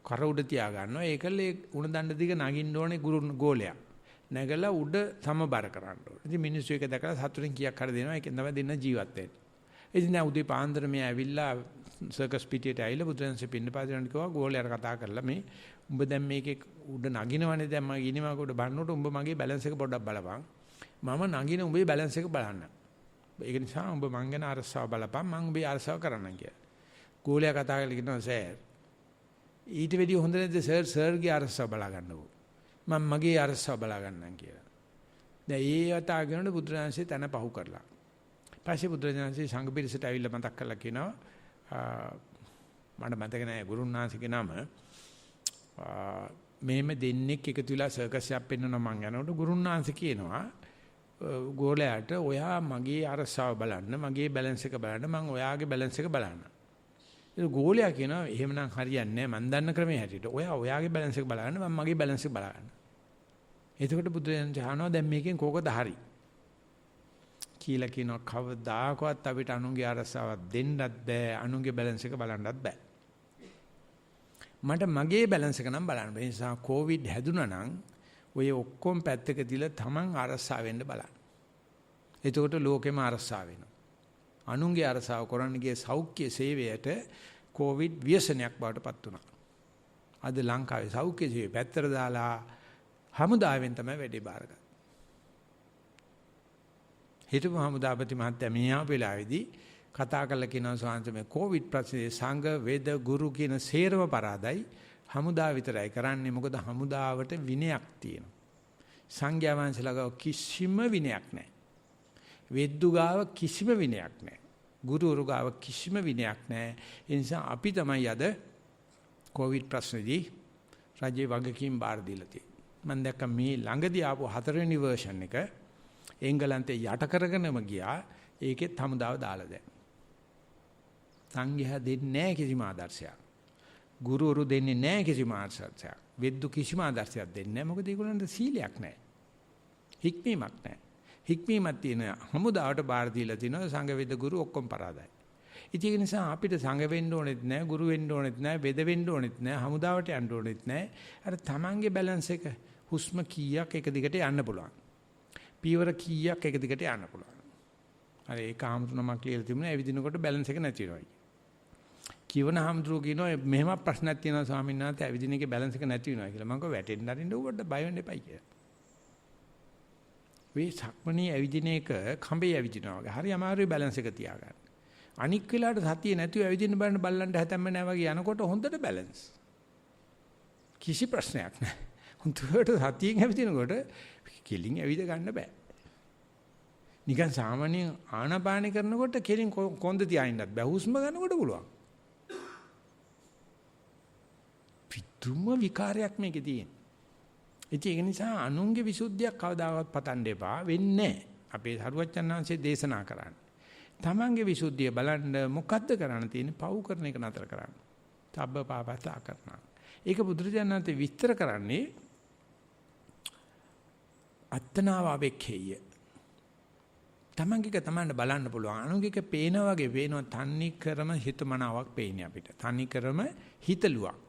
කර උඩ තියා ගන්නවා. ඒකලේ උණ දණ්ඩ දිග නගින්න ඕනේ ගෝලයා. නැගලා උඩ සමබර කරන්න ඕනේ. ඉතින් මිනිස්සු ඒක දැකලා සතුටින් කීයක් හරි දෙනවා. ඒකෙන් තමයි දෙන්න ජීවත් වෙන්නේ. ඉතින් දැන් උදේ පාන්දර මේ ඇවිල්ලා සර්කස් පිටියට ඇවිල්ලා බුදුරජාණන්සේ පින්නපාතේට කිව්වා ගෝලයාට කතා කරලා මේ උඹ දැන් මේකේ උඩ නගිනවනේ දැන් මම ගිනිමක උඩ බannකොට උඹ මගේ බැලන්ස් එක පොඩ්ඩක් බලපන්. මම නගින උඹේ බැලන්ස් එක බලන්න. ඒක නිසා උඹ මං ගැන අරසාව බලපන් මං උඹේ අරසාව කරන්නම් කියලා. ගෝලයා කතා කරලා කියනවා සර් ඊට වැඩිය හොඳ නැද්ද සර්ගේ අරසාව බලා ගන්නකෝ. මම මගේ අරසාව බලා ගන්නම් කියලා. දැන් ඒ වතා කරනකොට බුදුරජාණන්සේ තන පහු කරලා. පස්සේ බුදුරජාණන්සේ සංඝ පිරිසට ඇවිල්ලා මතක් කරලා කියනවා මට මතක නැහැ ගුරුනාසිකේ නම. මෙහෙම දෙන්නෙක් එකතු වෙලා සර්කස් එකක් පෙන්වනවා මං යනකොට ගුරුනාන්ස කියනවා ගෝලයාට ඔයා මගේ අරසාව බලන්න මගේ බැලන්ස් එක බලන්න මං ඔයාගේ බැලන්ස් එක බලන්න. ඒ ගෝලයා කියනවා එහෙමනම් හරියන්නේ නැහැ මං දන්න ක්‍රමයේ හැටියට. ඔයා ඔයාගේ බැලන්ස් එක බලන්න මං මගේ බැලන්ස් එක බලන්න. එතකොට බුදුරජාණන් අහනවා දැන් මේකෙන් කෝකද හරි? කියලා කියනවා කවදාකවත් අපිට අනුන්ගේ අරසාවක් දෙන්නත් බෑ අනුන්ගේ බැලන්ස් එක බලන්නත් බෑ. මට මගේ බැලන්ස් එක නම් බලන්න. ඒ නිසා කොවිඩ් හැදුනා නම් ඔය ඔක්කොම පැත්තක තියලා Taman අරසා වෙන්න බලන්න. එතකොට ලෝකෙම අරසා වෙනවා. අනුන්ගේ අරසාව කරන්න ගිය සෞඛ්‍ය සේවයට කොවිඩ් ව්‍යසනයක් බවට පත් වුණා. අද ලංකාවේ සෞඛ්‍ය සේවය පැත්තට දාලා හමුදාවෙන් තමයි වැඩේ බාරගත්තේ. හිටපු හමුදාපති මහත්තයා මෙහා වෙලාවේදී කතා කරලා කියනවා සාංශ මේ කොවිඩ් ප්‍රශ්නේ සංඝ වේද ගුරු කියන සේරම පරාදයි හමුදා විතරයි කරන්නේ මොකද හමුදාවට විනයක් තියෙනවා. සංඝයා වහන්සේලා ගාව කිසිම විනයක් නැහැ. වෙද්දු ගාව කිසිම විනයක් නැහැ. ගුරුවරු ගාව කිසිම විනයක් නැහැ. ඒ නිසා අපි තමයි අද කොවිඩ් ප්‍රශ්නේදී රජයේ වගකීම් බාර දීලා තියෙන්නේ. මම දැක්ක මේ ළඟදී ආපු 4 වෙනි වර්ෂන් එක එංගලන්තේ යට කරගෙනම ගියා. ඒකෙත් හමුදාව දාලා දැන්. සංඝයා දෙන්නේ නැහැ කිසිම ආදර්ශයක්. ගුරුවරු දෙන්නේ නැහැ කිසිම ආදර්ශයක්. වෙද්දු කිසිම ආදර්ශයක් දෙන්නේ නැහැ. මොකද ඒගොල්ලන්ට සීලයක් නැහැ. හික්මීමක් නැහැ. හික්මීමක් තියෙන හමුදාවට බාර දීලා තිනවා සංඝ වේද ගුරු ඔක්කොම පරාදයි. ඉතින් ඒ නිසා අපිට සංඝ වෙන්න ඕනෙත් නැහැ, ගුරු වෙන්න ඕනෙත් නැහැ, වේද වෙන්න ඕනෙත් නැහැ, හමුදාවට යන්න ඕනෙත් නැහැ. අර තමන්ගේ බැලන්ස් එක හුස්ම කීයක් එක දිගට යන්න පුළුවන්. පීවර කීයක් එක දිගට යන්න පුළුවන්. අර ඒක ආම්තුනමක් කියලා තිබුණා ඇවිදිනකොට බැලන්ස් එක නැති වෙනවා. කිවන හම්දුරු කියනවා මෙහෙම ප්‍රශ්නක් තියෙනවා ස්වාමීන් වහන්සේ ඇවිදින එකේ බැලන්ස් එක නැති වෙනවා කියලා. මම කිව්වා වැටෙන්න අරින්න උඹට බය වෙන්න එපයි කියලා. මේ සක්මණේ ඇවිදින එක කඹේ ඇවිදිනවා වගේ. හරි අමාරුයි බැලන්ස් එක තියාගන්න. අනික් වෙලාවට සතිය නැතුව ඇවිදින්න බලන්න බල්ලන්ට හැතැම්ම නැහැ වගේ යනකොට හොඳට බැලන්ස්. කිසි ප්‍රශ්නයක් නැහැ. හුදුට සතියෙන් ඇවිදිනකොට කෙලින් ඇවිද ගන්න බෑ. නිකන් සාමාන්‍ය ආනාපාන කරනකොට කෙලින් කොන්ද තියාින්නත් බෑ. හුස්ම ගන්නකොට පුළුවන්. පිටුම විකාරයක් මේකේ තියෙන. ඒක නිසා අනුන්ගේ විසුද්ධියක් කවදාවත් පතන්න එපා වෙන්නේ නැහැ. අපේ සරුවච්චන්හන්සේ දේශනා කරන්නේ. තමන්ගේ විසුද්ධිය බලන්න මොකද්ද කරන්න තියෙන්නේ? පව් කරන එක නතර කරන්න. තබ්බ පාපස්සා කරනවා. ඒක බුදුරජාණන්සේ විස්තර කරන්නේ අත්තනාව වෙක්ඛේය. තමන්ගේ තමන්ට බලන්න පුළුවන්. අනුන්ගේ පේනා වගේ පේනවා තන්නේ කරම හිතමනාවක් පේන්නේ අපිට. තන්නේ කරම හිතලුවක්.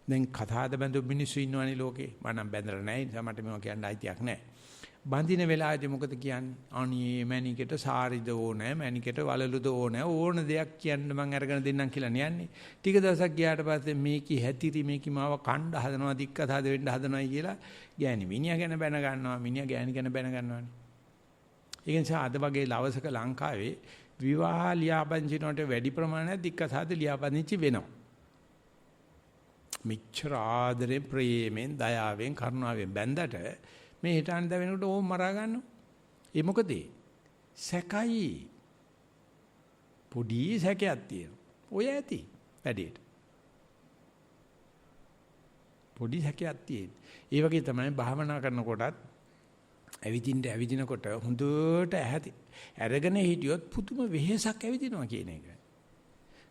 දැන් කතාද බඳු මිනිස්සු ඉන්නවනේ ලෝකේ. මම නම් බැඳලා නැහැ. ඒ නිසා මට මේවා කියන්න අයිතියක් නැහැ. බඳින වෙලාවේදී මොකද කියන්නේ? අනේ මැනිකට සාරිද ඕනේ, මැනිකට වලලුද ඕනේ. ඕන දෙයක් කියන්න මම අරගෙන දෙන්නම් කියලා නියන්නේ. ටික දවසක් ගියාට පස්සේ මේකී හැතිරි මේකී මාව කණ්ඩ හදනවා, දික්කතාද වෙන්න හදනවායි කියලා ගෑණි මිනිහා ගැන බැන ගන්නවා, මිනිහා ගෑණි ගැන බැන ගන්නවානේ. ඒ නිසා අද වගේ ලවසක ලංකාවේ විවාහ ලියාපදිංචිනට වැඩි ප්‍රමාණයක් දික්කතාද ලියාපදිංචි වෙනවා. මිච්ඡර ආදරේ ප්‍රේමෙන් දයාවෙන් කරුණාවෙන් බැඳට මේ හිතාන දවෙනකොට ඕම් මරා ගන්නවා. ඒ මොකද? සැකයි. පොඩි සැකයක් තියෙනවා. ඔය ඇති වැඩේට. පොඩි සැකයක් තියෙන. ඒ වගේ තමයි භාවනා කරනකොටත් ඇවිදිනකොට හොඳට ඇහැති. අරගෙන හිටියොත් පුදුම වෙහෙසක් ඇවිදිනවා කියන එක.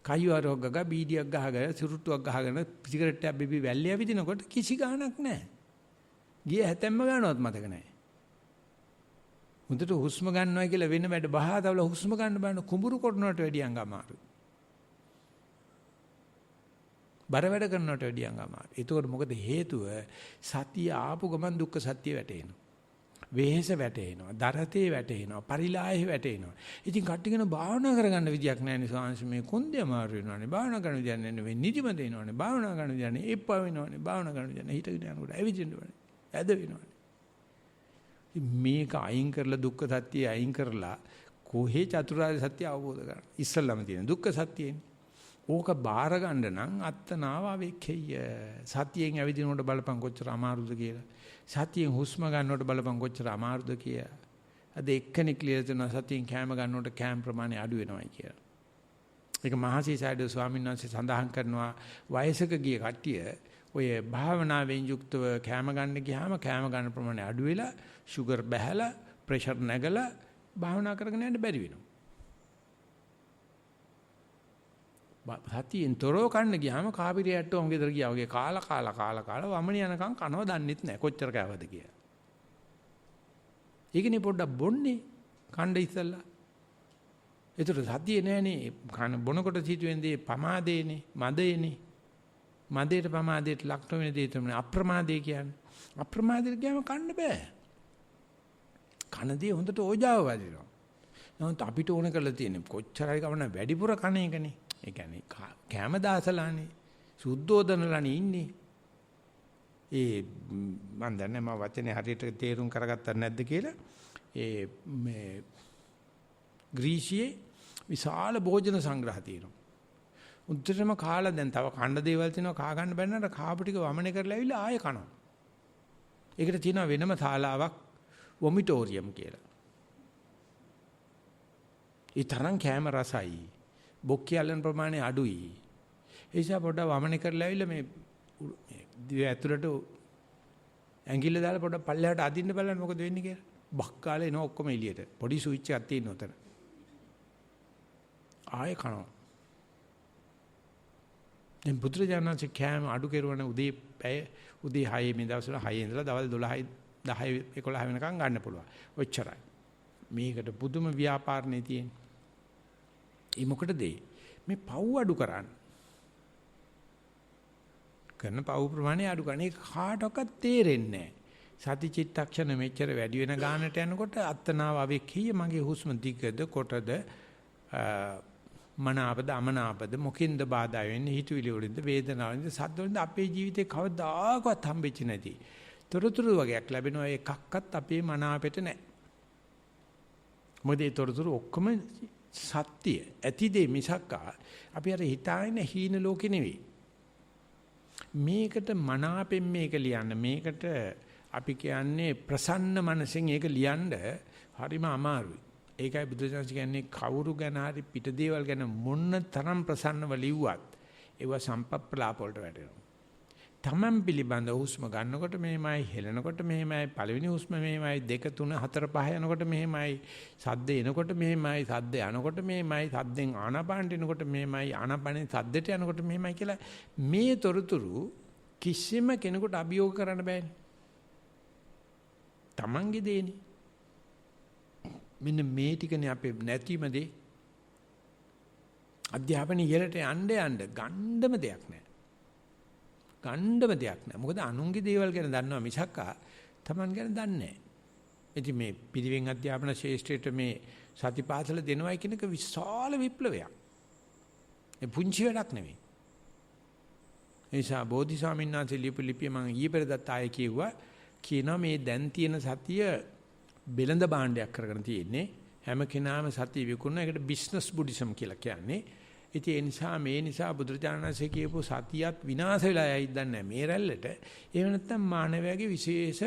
කයිවරක් ගග බීඩියක් ගහගෙන සිරුට්ටුවක් ගහගෙන සිගරට් එකක් බිබි වැල්ලේ ඇවිදිනකොට කිසි ගාණක් නැහැ. ගිය හැතැම්ම ගන්නවත් මතක නැහැ. හොඳට හුස්ම ගන්නවා කියලා වෙන වැඩ බහා තවල හුස්ම ගන්න බෑන කුඹුරු කොටනට වැඩිය අමාරුයි. බර වැඩ කරනට වැඩිය අමාරුයි. ඒතකොට මොකද හේතුව? සතිය ආපු ගමන් දුක්ඛ සත්‍ය වැටෙනවා. වෙහෙස වැටෙනවා, දරතේ වැටෙනවා, පරිලාහේ වැටෙනවා. ඉතින් කට්ටියන භාවනා කරගන්න විදියක් නැහැ නේ ස්වාමීන් වහන්සේ මේ කොන්දේ අමාරු වෙනවානේ. භාවනා කරන විදියක් නැහැ. නිදිම දෙනවානේ. භාවනා කරන විදියක් නැහැ. එප්පා වෙනවානේ. භාවනා කරන විදියක් නැහැ. හිතගෙන යනකොට ඇවිදින්න ඕනේ. ඇද වෙනවානේ. මේක අයින් කරලා දුක්ඛ සත්‍යය අයින් කරලා කොහේ චතුරාර්ය සත්‍ය අවබෝධ කරගන්න. ඉස්සල්ලාම තියෙන දුක්ඛ සත්‍යයෙන්. ඕක බාර ගන්න නම් අත්තනාව වෙක්ඛෙය. සතියෙන් ඇවිදිනකොට බලපං කොච්චර අමාරුද කියලා. සතියෙන් හුස්ම ගන්නකොට බලපං කොච්චර අමාරුද කියලා. අද එක්කෙනෙක් ලියලා තියෙනවා සතියෙන් කැම ගන්නකොට කැම ප්‍රමාණය අඩු වෙනවායි කියලා. ඒක මහසීසයිඩෝ ස්වාමීන් වහන්සේ සඳහන් කරනවා වයසක ගිය කට්ටිය ඔය භාවනාවෙන් යුක්තව කැම ගන්න ගියාම කැම ගන්න ප්‍රමාණය අඩු වෙලා ෂුගර් බහැලා ප්‍රෙෂර් නැගලා භාවනා කරගෙන යන්න බැරි වෙනවා. සතියෙන් තොරව කන්න ගියාම කාපිරියට ඔම් ගෙදර ගියා වගේ කාලා වමන යනකම් කනව දන්නෙත් නැහැ කොච්චර කෑවද කියලා. ඒකනේ පොඩ්ඩක් බොන්නේ කණ්ඩ ඉස්සල්ලා. ඒතර සතියේ නෑනේ කන බොනකොට සිටුවෙන්දී පමාදේනේ මදේනේ. මදේට පමාදේට ලක්ෂණ වෙන දේ තමයි අප්‍රමාදේ කියන්නේ. අප්‍රමාදේට ගියාම කන්න බෑ. කනදී හොඳට ඕජාව වදිනවා. නමුත් අපිට ඕන කරලා තියෙන්නේ කොච්චරයි ගමන වැඩිපුර කණ එකනේ. ඒ කියන්නේ කැම දාසලානේ සුද්ධෝදනලානේ ඉන්නේ. මම දන්නේ මම වචනේ හරියට තේරුම් කරගත්තා නැද්ද කියලා. මේ ග්‍රීසියේ විශාල භෝජන සංග්‍රහ තියෙනවා. උද්දේශම කාලා දැන් තව කණ්ඩ දේවල් තියෙනවා කා ගන්න බැන්නට කාපු ටික වමනේ කරලා ඇවිල්ලා ආයෙ කනවා. ඒකට තියෙනවා වෙනම ශාලාවක් වොමිටෝරියම් කියලා. ඒ තරම් කැම රසයි. බොක්කියලන් ප්‍රමාණය අඩුයි. ඒ නිසා පොඩ්ඩක් වමනේ කරලා ඇවිල්ලා මේ දිව ඇතුළට ඇඟිල්ල දාලා පොඩ්ඩක් පල්ලෙහාට අදින්න බලන්න මොකද වෙන්නේ කියලා. බක් කාලේ එනවා ඔක්කොම එළියට. පොඩි ස්විච් එකක් තියෙන උතන. ආයෙ කනවා. දැන් පුත්‍රජානන්සේ කෑම අඩු කෙරුවන උදේ 6 මේ දවස්වල 6 ඉඳලා දවල් 12 10 11 වෙනකන් ගන්න පුළුවන්. ඔච්චරයි. මේකට පුදුම ව්‍යාපාරනේ තියෙන්නේ. ඒ මොකටද මේ පව් අඩු කරන්නේ? කරන පව් ප්‍රමාණය අඩු කරන එක කාටවත් තේරෙන්නේ නැහැ. සති චිත්තක්ෂණ මෙච්චර වැඩි වෙන ගානට යනකොට අත්තනාව අවෙක්කිය මගේ හුස්ම දිගද කොටද මනාපද අමනාපද මොකින්ද බාධා වෙන්නේ හිතවිලි වලින්ද වේදනාවෙන්ද සද්ද වලින්ද අපේ ජීවිතේ කවදාකවත් හම්බෙච්ච නැති තොරතුරු වගේක් ලැබෙනවා එකක්වත් අපේ මනාපෙට නැහැ. මොකද ඒ තොරතුරු ඔක්කොම සත්‍ය ඇති දෙ මිසක් අපි අර හිතාගෙන හීන ලෝකේ නෙවෙයි. මේකට මනාපෙන් මේක ලියන්න මේකට අපි කියන්නේ ප්‍රසන්න මනසෙන් ඒක ලියන්න හරිම අමාරුයි. ඒකයි බුදුසසුන කියන්නේ කවුරු ගැන හරි පිට දේවල් ගැන මොන්න තරම් ප්‍රසන්නව ලිව්වත් ඒව සම්පප්පලාප වලට වැටෙනවා. තමන් පිළිබඳ හුස්ම ගන්නකොට මෙහෙමයි හෙලනකොට මෙහෙමයි පළවෙනි හුස්ම මෙහෙමයි 2 3 4 5 යනකොට මෙහෙමයි සද්ද එනකොට මෙහෙමයි සද්ද යනකොට මෙහෙමයි සද්දෙන් ආනාපානට එනකොට මෙහෙමයි ආනාපානෙන් සද්දට යනකොට මෙහෙමයි කියලා මේ තොරතුරු කිසිම කෙනෙකුට අභියෝග කරන්න බෑනේ. තමන්ගේ දේනේ. මෙන්න මේ ටිකනේ අපේ නැතිමදී අධ්‍යාපනය ඉහළට යන්න ගණ්ඩම දෙයක් නැහැ. ගණ්ඩම දෙයක් නැහැ. මොකද අනුන්ගේ දේවල් ගැන දන්නවා මිසක් තමන් ගැන දන්නේ නැහැ. ඉතින් මේ පිරිවෙන් අධ්‍යාපන ශාස්ත්‍රයේ මේ සතිපාසල දෙනවයි කියන එක විශාල විප්ලවයක්. ඒ පුංචි වැඩක් නෙවෙයි. ඒ නිසා බෝධි ස්වාමීන් වහන්සේ ලියපු ලිපිය මම ඊයේ පෙරදත් ආයේ කියනවා මේ දැන් තියෙන සතිය බෙලඳ භාණ්ඩයක් කරගෙන තියෙන්නේ. හැම කෙනාම සතිය විකුණන එකට බිස්නස් බුද්දිසම් කියලා කියන්නේ. ඉතින් ඒ නිසා බුදුරජාණන්සේ කියපු සතියත් විනාශ වෙලා යයිද දන්නේ නැහැ මේ රැල්ලට. එහෙම නැත්නම් මානවයාගේ විශේෂ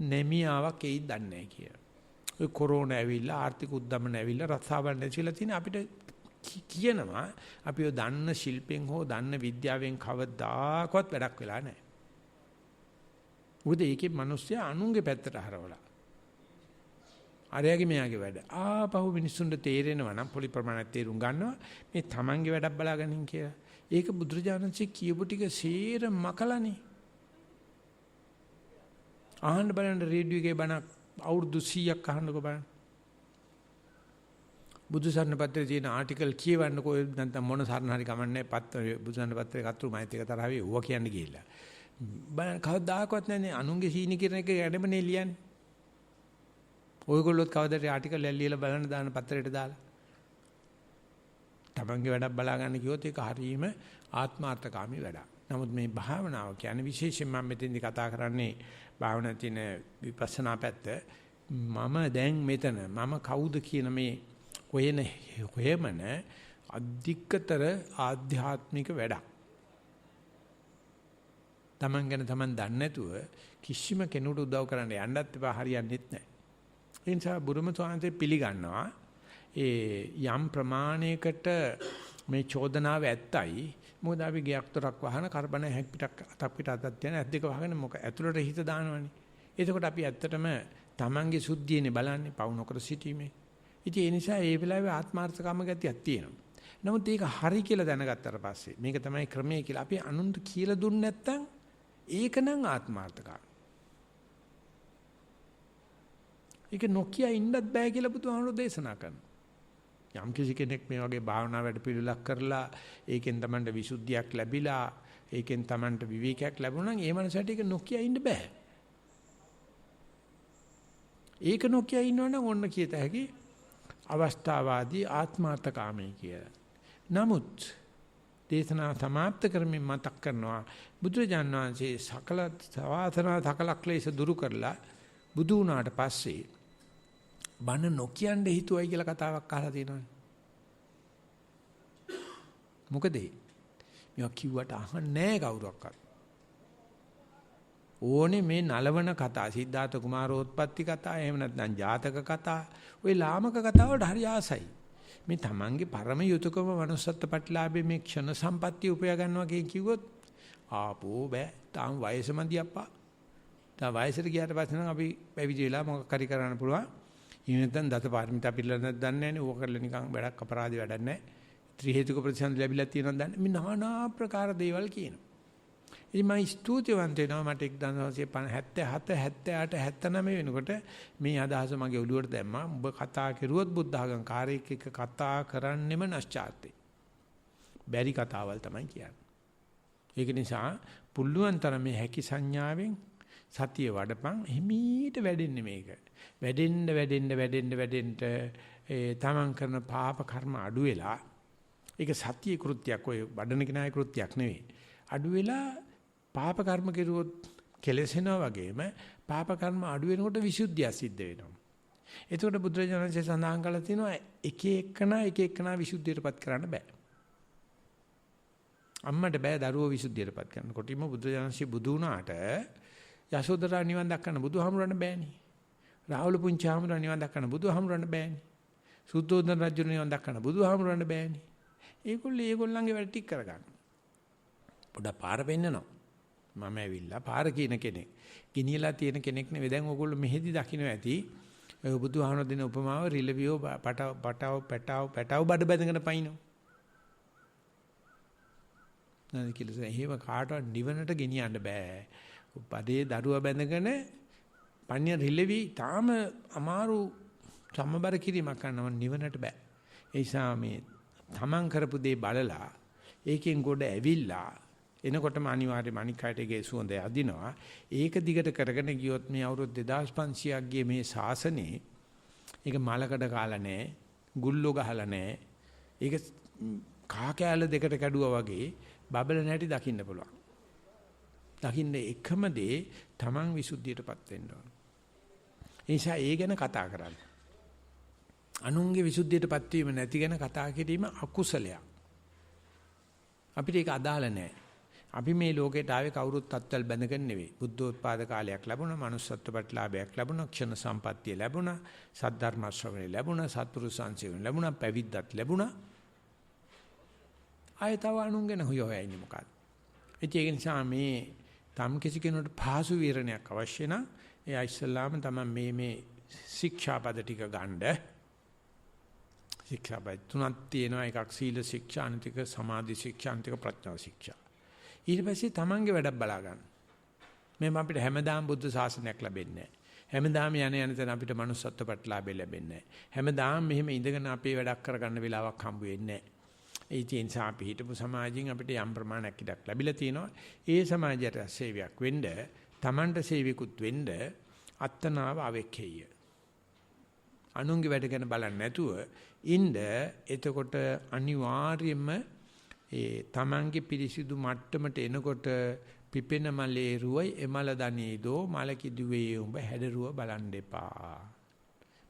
නැමියාවක් එයිද දන්නේ නැහැ කියලා. ඔය කොරෝනා ඇවිල්ලා ආර්ථික උද්දමන ඇවිල්ලා රස්සාවල් නැතිලා තියෙන අපිට කියනවා අපි ඔය දන්න ශිල්පෙන් හෝ දන්න විද්‍යාවෙන් කවදාකවත් වැඩක් වෙලා නැහැ. මොකද ඒකේ මිනිස්සයා අනුන්ගේ පැත්තට හරවලා. අරයාගේ මෙයාගේ වැඩ. ආපහු මිනිස්සුන්ට තේරෙනවා නම් පොලි ප්‍රමාණයක් තේරුම් ගන්නවා මේ තමන්ගේ වැඩක් බලාගනින් කියලා. ඒක බුදුරජාණන්සේ කියපු ටික සේර මකලානේ. අහන්න බලන්න රේඩියෝ එකේ බණක් අවුරුදු 100ක් අහන්නකෝ බලන්න. බුදුසරණ පත්‍රයේ තියෙන ආටිකල් කියවන්නකෝ නැත්නම් මොන සරණ හරි කමන්නේ පත්‍රය බුදුසරණ පත්‍රයේ කතුරු මයිත් එක තරහ වෙයි ඌව කියන්නේ ගිහිල්ලා. බලන්න කවදාකවත් නැන්නේ අනුන්ගේ සීනි කිරණ එක ගැඩමනේ ලියන්නේ. ඔයගොල්ලොත් කවදාද ආටිකල් ලියලා බලන්න දාන පත්‍රයට දාලා. තමන්ගේ වැඩක් බලා ගන්න කිව්වොත් ඒක හරීම ආත්මార్థකාමී වැඩක්. නමුත් මේ භාවනාව කියන්නේ විශේෂයෙන් මම මෙතෙන්දි කතා කරන්නේ භාවනාවේ තියෙන විපස්සනා පැත්ත. මම දැන් මෙතන මම කවුද කියන මේ හොයමන අධිකතර ආධ්‍යාත්මික වැඩක්. තමන් ගැන තමන් දන්නේ නැතුව කිසිම කෙනෙකුට උදව් කරන්න යන්නත් එපා හරියන්නේත් නැහැ. ඒ නිසා බුරුම ස්වාමීන් පිළිගන්නවා ඒ යම් ප්‍රමාණයකට මේ චෝදනාව ඇත්තයි. මොකද අපි ගයක් තොරක් වහන කරබන හැක් පිටක් අතක් පිට අතක් යන ඇත් දෙක වහගෙන මොක ඇතුළට හිත දානවනේ. එතකොට අපි ඇත්තටම Tamange සුද්ධියනේ බලන්නේ පවු නොකර සිටීමේ. ඉතින් ඒ නිසා ඒ වෙලාවේ ආත්මార్థකම ගතියක් තියෙනවා. නමුත් ඒක හරි කියලා දැනගත්තට පස්සේ මේක තමයි ක්‍රමය කියලා අපි අනුන්ට කියලා දුන්නේ නැත්නම් ඒක නම් ආත්මార్థකම. ඒක නොකිය ඉන්නත් බෑ කියලා බුදුහාමුදුරෝ දේශනා කරනවා. යම් කිසි කෙනෙක් මේ වගේ භාවනා වැඩ පිළිලක් කරලා ඒකෙන් Tamanට විසුද්ධියක් ලැබිලා ඒකෙන් Tamanට විවේකයක් ලැබුණා නම් ඒ මනසට ඒක නොකිය ඉන්න බෑ. ඒක නොකිය ඉන්නවනම් ඔන්න කියත හැකි අවස්ථාවාදී ආත්මාර්ථකාමී කියලා. නමුත් දේශනා සමාප්ත කරමින් මතක් කරනවා බුදුරජාණන් වහන්සේ සකල සවාසනා සකලක්ලේශ දුරු කරලා බුදු වුණාට පස්සේ බණ නොකියන්න හිතුවයි කියලා කතාවක් අහලා තියෙනවනේ. මොකද මේවා කිව්වට අහන්නේ නැහැ කවුරක්වත්. ඕනේ මේ නලවන කතා සිද්ධාර්ථ කුමාරෝත්පත්ති කතා එහෙම නැත්නම් ජාතක කතා ওই ලාමක කතා වලට හරි ආසයි. මේ තමන්ගේ පරම යුතුයකම manussත්ත්ව ප්‍රතිලාභයේ මේ ක්ෂණ සම්පත්තිය උපයා ගන්නවා කිව්වොත් ආපෝ බෑ තාම වයස මදි අප්පා. තා වයසට ගියාට පස්සේ නම් අපි පැවිදි වෙලා මොකක් හරි කරන්න පුළුවන්. ඊ නැත්නම් දත පාරමිතා පිළිලා නැත්නම් දන්නේ නැහනේ. ඕක කරලා නිකන් වැඩක් අපරාධي වැඩක් නැහැ. ත්‍රි හේතුක ප්‍රතිසන්ද ලැබිලා තියෙනවා දන්නේ. මේ নানা ආකාර දේවල් කියනවා. ඉතින් මම ස්තුතිවන්ත වෙනවා මට 1977 78 79 වෙනකොට මේ අදහස මගේ ඔළුවට දැම්මා. ඔබ කතා කරුවොත් බුද්ධ ආගම් කාර්යයක එක කතා කරන්නෙම නැස්චාර්තේ. බැරි කතාවල් තමයි කියන්නේ. ඒක නිසා පුල්ලුවන් තරම මේ හැකි සංඥාවෙන් සතිය වඩපන් හිමීට වැඩෙන්නේ මේක. වැඩෙන්න ඒ තමන් කරන පාප කර්ම අඩු වෙලා ඒක සත්‍ය කෘත්‍යයක් ඔය වඩන කෙනාගේ කෘත්‍යයක් නෙවෙයි. අඩු වෙලා පාප කර්ම කෙරුවොත් කෙලෙසෙනවා වගේම පාප කර්ම අඩු වෙනකොට විසුද්ධිය සිද්ධ වෙනවා. එතකොට බුදුරජාණන්සේ සඳහන් කළා තියෙනවා එක එකනා විසුද්ධියටපත් කරන්න බෑ. අම්මට බෑ දරුවෝ විසුද්ධියටපත් කරන්න. කොටිම බුදුරජාණන්සේ බුදු වුණාට යශෝදරා නිවන් දක්වන්න බුදුහාමුදුරන් බෑනේ. රාහුල පුංචි හාමුදුරන් නිවන් දක්වන්න බුදුහාමුදුරන් බෑනේ. සුද්ධෝදන රජු නිවන් දක්වන්න බුදුහාමුදුරන් බෑනේ. ඒගොල්ලන්ගේ වැඩ ටික කරගන්න. පොඩක් පාර පෙන්නනවා. මම ඇවිල්ලා පාර කියන කෙනෙක්. ගිනියලා තියෙන කෙනෙක් නෙවෙයි. දැන් ඕගොල්ලෝ මෙහෙදි දකින්න ඇති. ඔය බුදුහාමුදුරන් දෙන උපමාව රිලවියෝ පැටව බඩ බැඳගෙන පයින්නෝ. නැද කියලා එහෙම කාටවත් නිවනට ගෙනියන්න බෑ. උපදේ දරුවා බැඳගෙන පණ්‍ය රිලෙවි තාම අමාරු සම්බර කිරීමක් කරනව නිවනට බෑ. ඒ නිසා මේ තමන් කරපු දේ බලලා ඒකෙන් ගොඩ ඇවිල්ලා එනකොටම අනිවාර්යයෙන්ම අනික් අයටගේ සුවඳ අදිනවා. ඒක දිගට කරගෙන ගියොත් මේ අවුරුදු 2500ක් ගියේ මේ ශාසනේ ඒක මලකඩ කාලා නැහැ, ගුල්ලෝ ගහලා නැහැ. ඒක කා කෑල්ල දෙකට කැඩුවා වගේ බබල නැටි දකින්න පුළුවන්. දකින්න එකම දේ තමන් විසුද්ධියටපත් වෙන්න ඕන. ඒ නිසා ඒ ගැන කතා කරන්න. අනුන්ගේ විසුද්ධියටපත් වීම නැති ගැන කතා කිරීම අකුසලයක්. අපිට ඒක අදාළ නැහැ. අපි මේ ලෝකයට ආවේ කවුරුත් තත්ත්වල් බැඳගෙන නෙවෙයි. බුද්ධෝත්පාද කාලයක් ලැබුණා, manussත්ව ප්‍රතිලාභයක් ලැබුණා, ක්ෂණ සම්පත්තිය ලැබුණා, සද්ධර්ම ශ්‍රවණය ලැබුණා, සත්පුරුෂ සංසේවන ලැබුණා, පැවිද්දත් ලැබුණා. ආයතව අනුන්ගෙන හොයලා ඉන්නේ මොකක්ද? ඒක නිසා මේ තම් කිසි කෙනෙකුට පහසු විරණයක් අවශ්‍ය නම් එයා ඉස්සල්ලාම තමයි මේ ශික්ෂාපද ටික ගන්න. ශික්ෂාපද තුනක් තියෙනවා. එකක් සීල ශික්ෂා, අනිතික සමාධි ශික්ෂා, අනිතික ප්‍රඥා ශික්ෂා. ඊට පස්සේ තමන්ගේ වැඩක් බලා ගන්න. මේ අපිට හැමදාම බුද්ධ ශාසනයක් ලැබෙන්නේ නැහැ. හැමදාම යන තැන අපිට manussත්ව ප්‍රතිලාභය ලැබෙන්නේ නැහැ. හැමදාම මෙහෙම ඉඳගෙන අපේ වැඩක් කරගන්න වෙලාවක් හම්බ වෙන්නේ නැහැ. ඒ නිසා අපි හිටපු සමාජයෙන් අපිට යම් ප්‍රමාණයක් ඉඩක් ලැබිලා තියෙනවා. ඒ සමාජයට සේවයක් වෙන්න, තමන්ට සේවිකුත් වෙන්න අත්තනාව අවෙක්කෙය. අනුන්ගේ වැඩ ගැන බලන්නේ නැතුව ඉන්න. එතකොට අනිවාර්යයෙන්ම ඒ තමන්ගේ පිරිසිදු මට්ටමට එනකොට පිපෙන මලේ රුවයි එමල දනේදෝ මල කිදුවේ උඹ හැඩරුව බලන් දෙපා.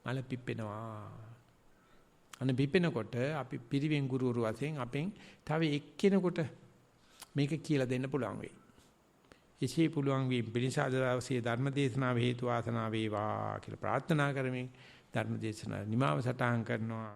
මල පිපෙනවා. අනේ පිපෙනකොට අපි පිරිවෙන් ගුරුවරු වශයෙන් අපෙන් තව එක්කෙනෙකුට මේක කියලා දෙන්න පුළුවන් වෙයි. එසේ පුළුවන් වී පිළිසාදවසේ ධර්මදේශනාව හේතු වාසනා වේවා කියලා ප්‍රාර්ථනා කරමින් ධර්මදේශනා නිමාව සටහන් කරනවා.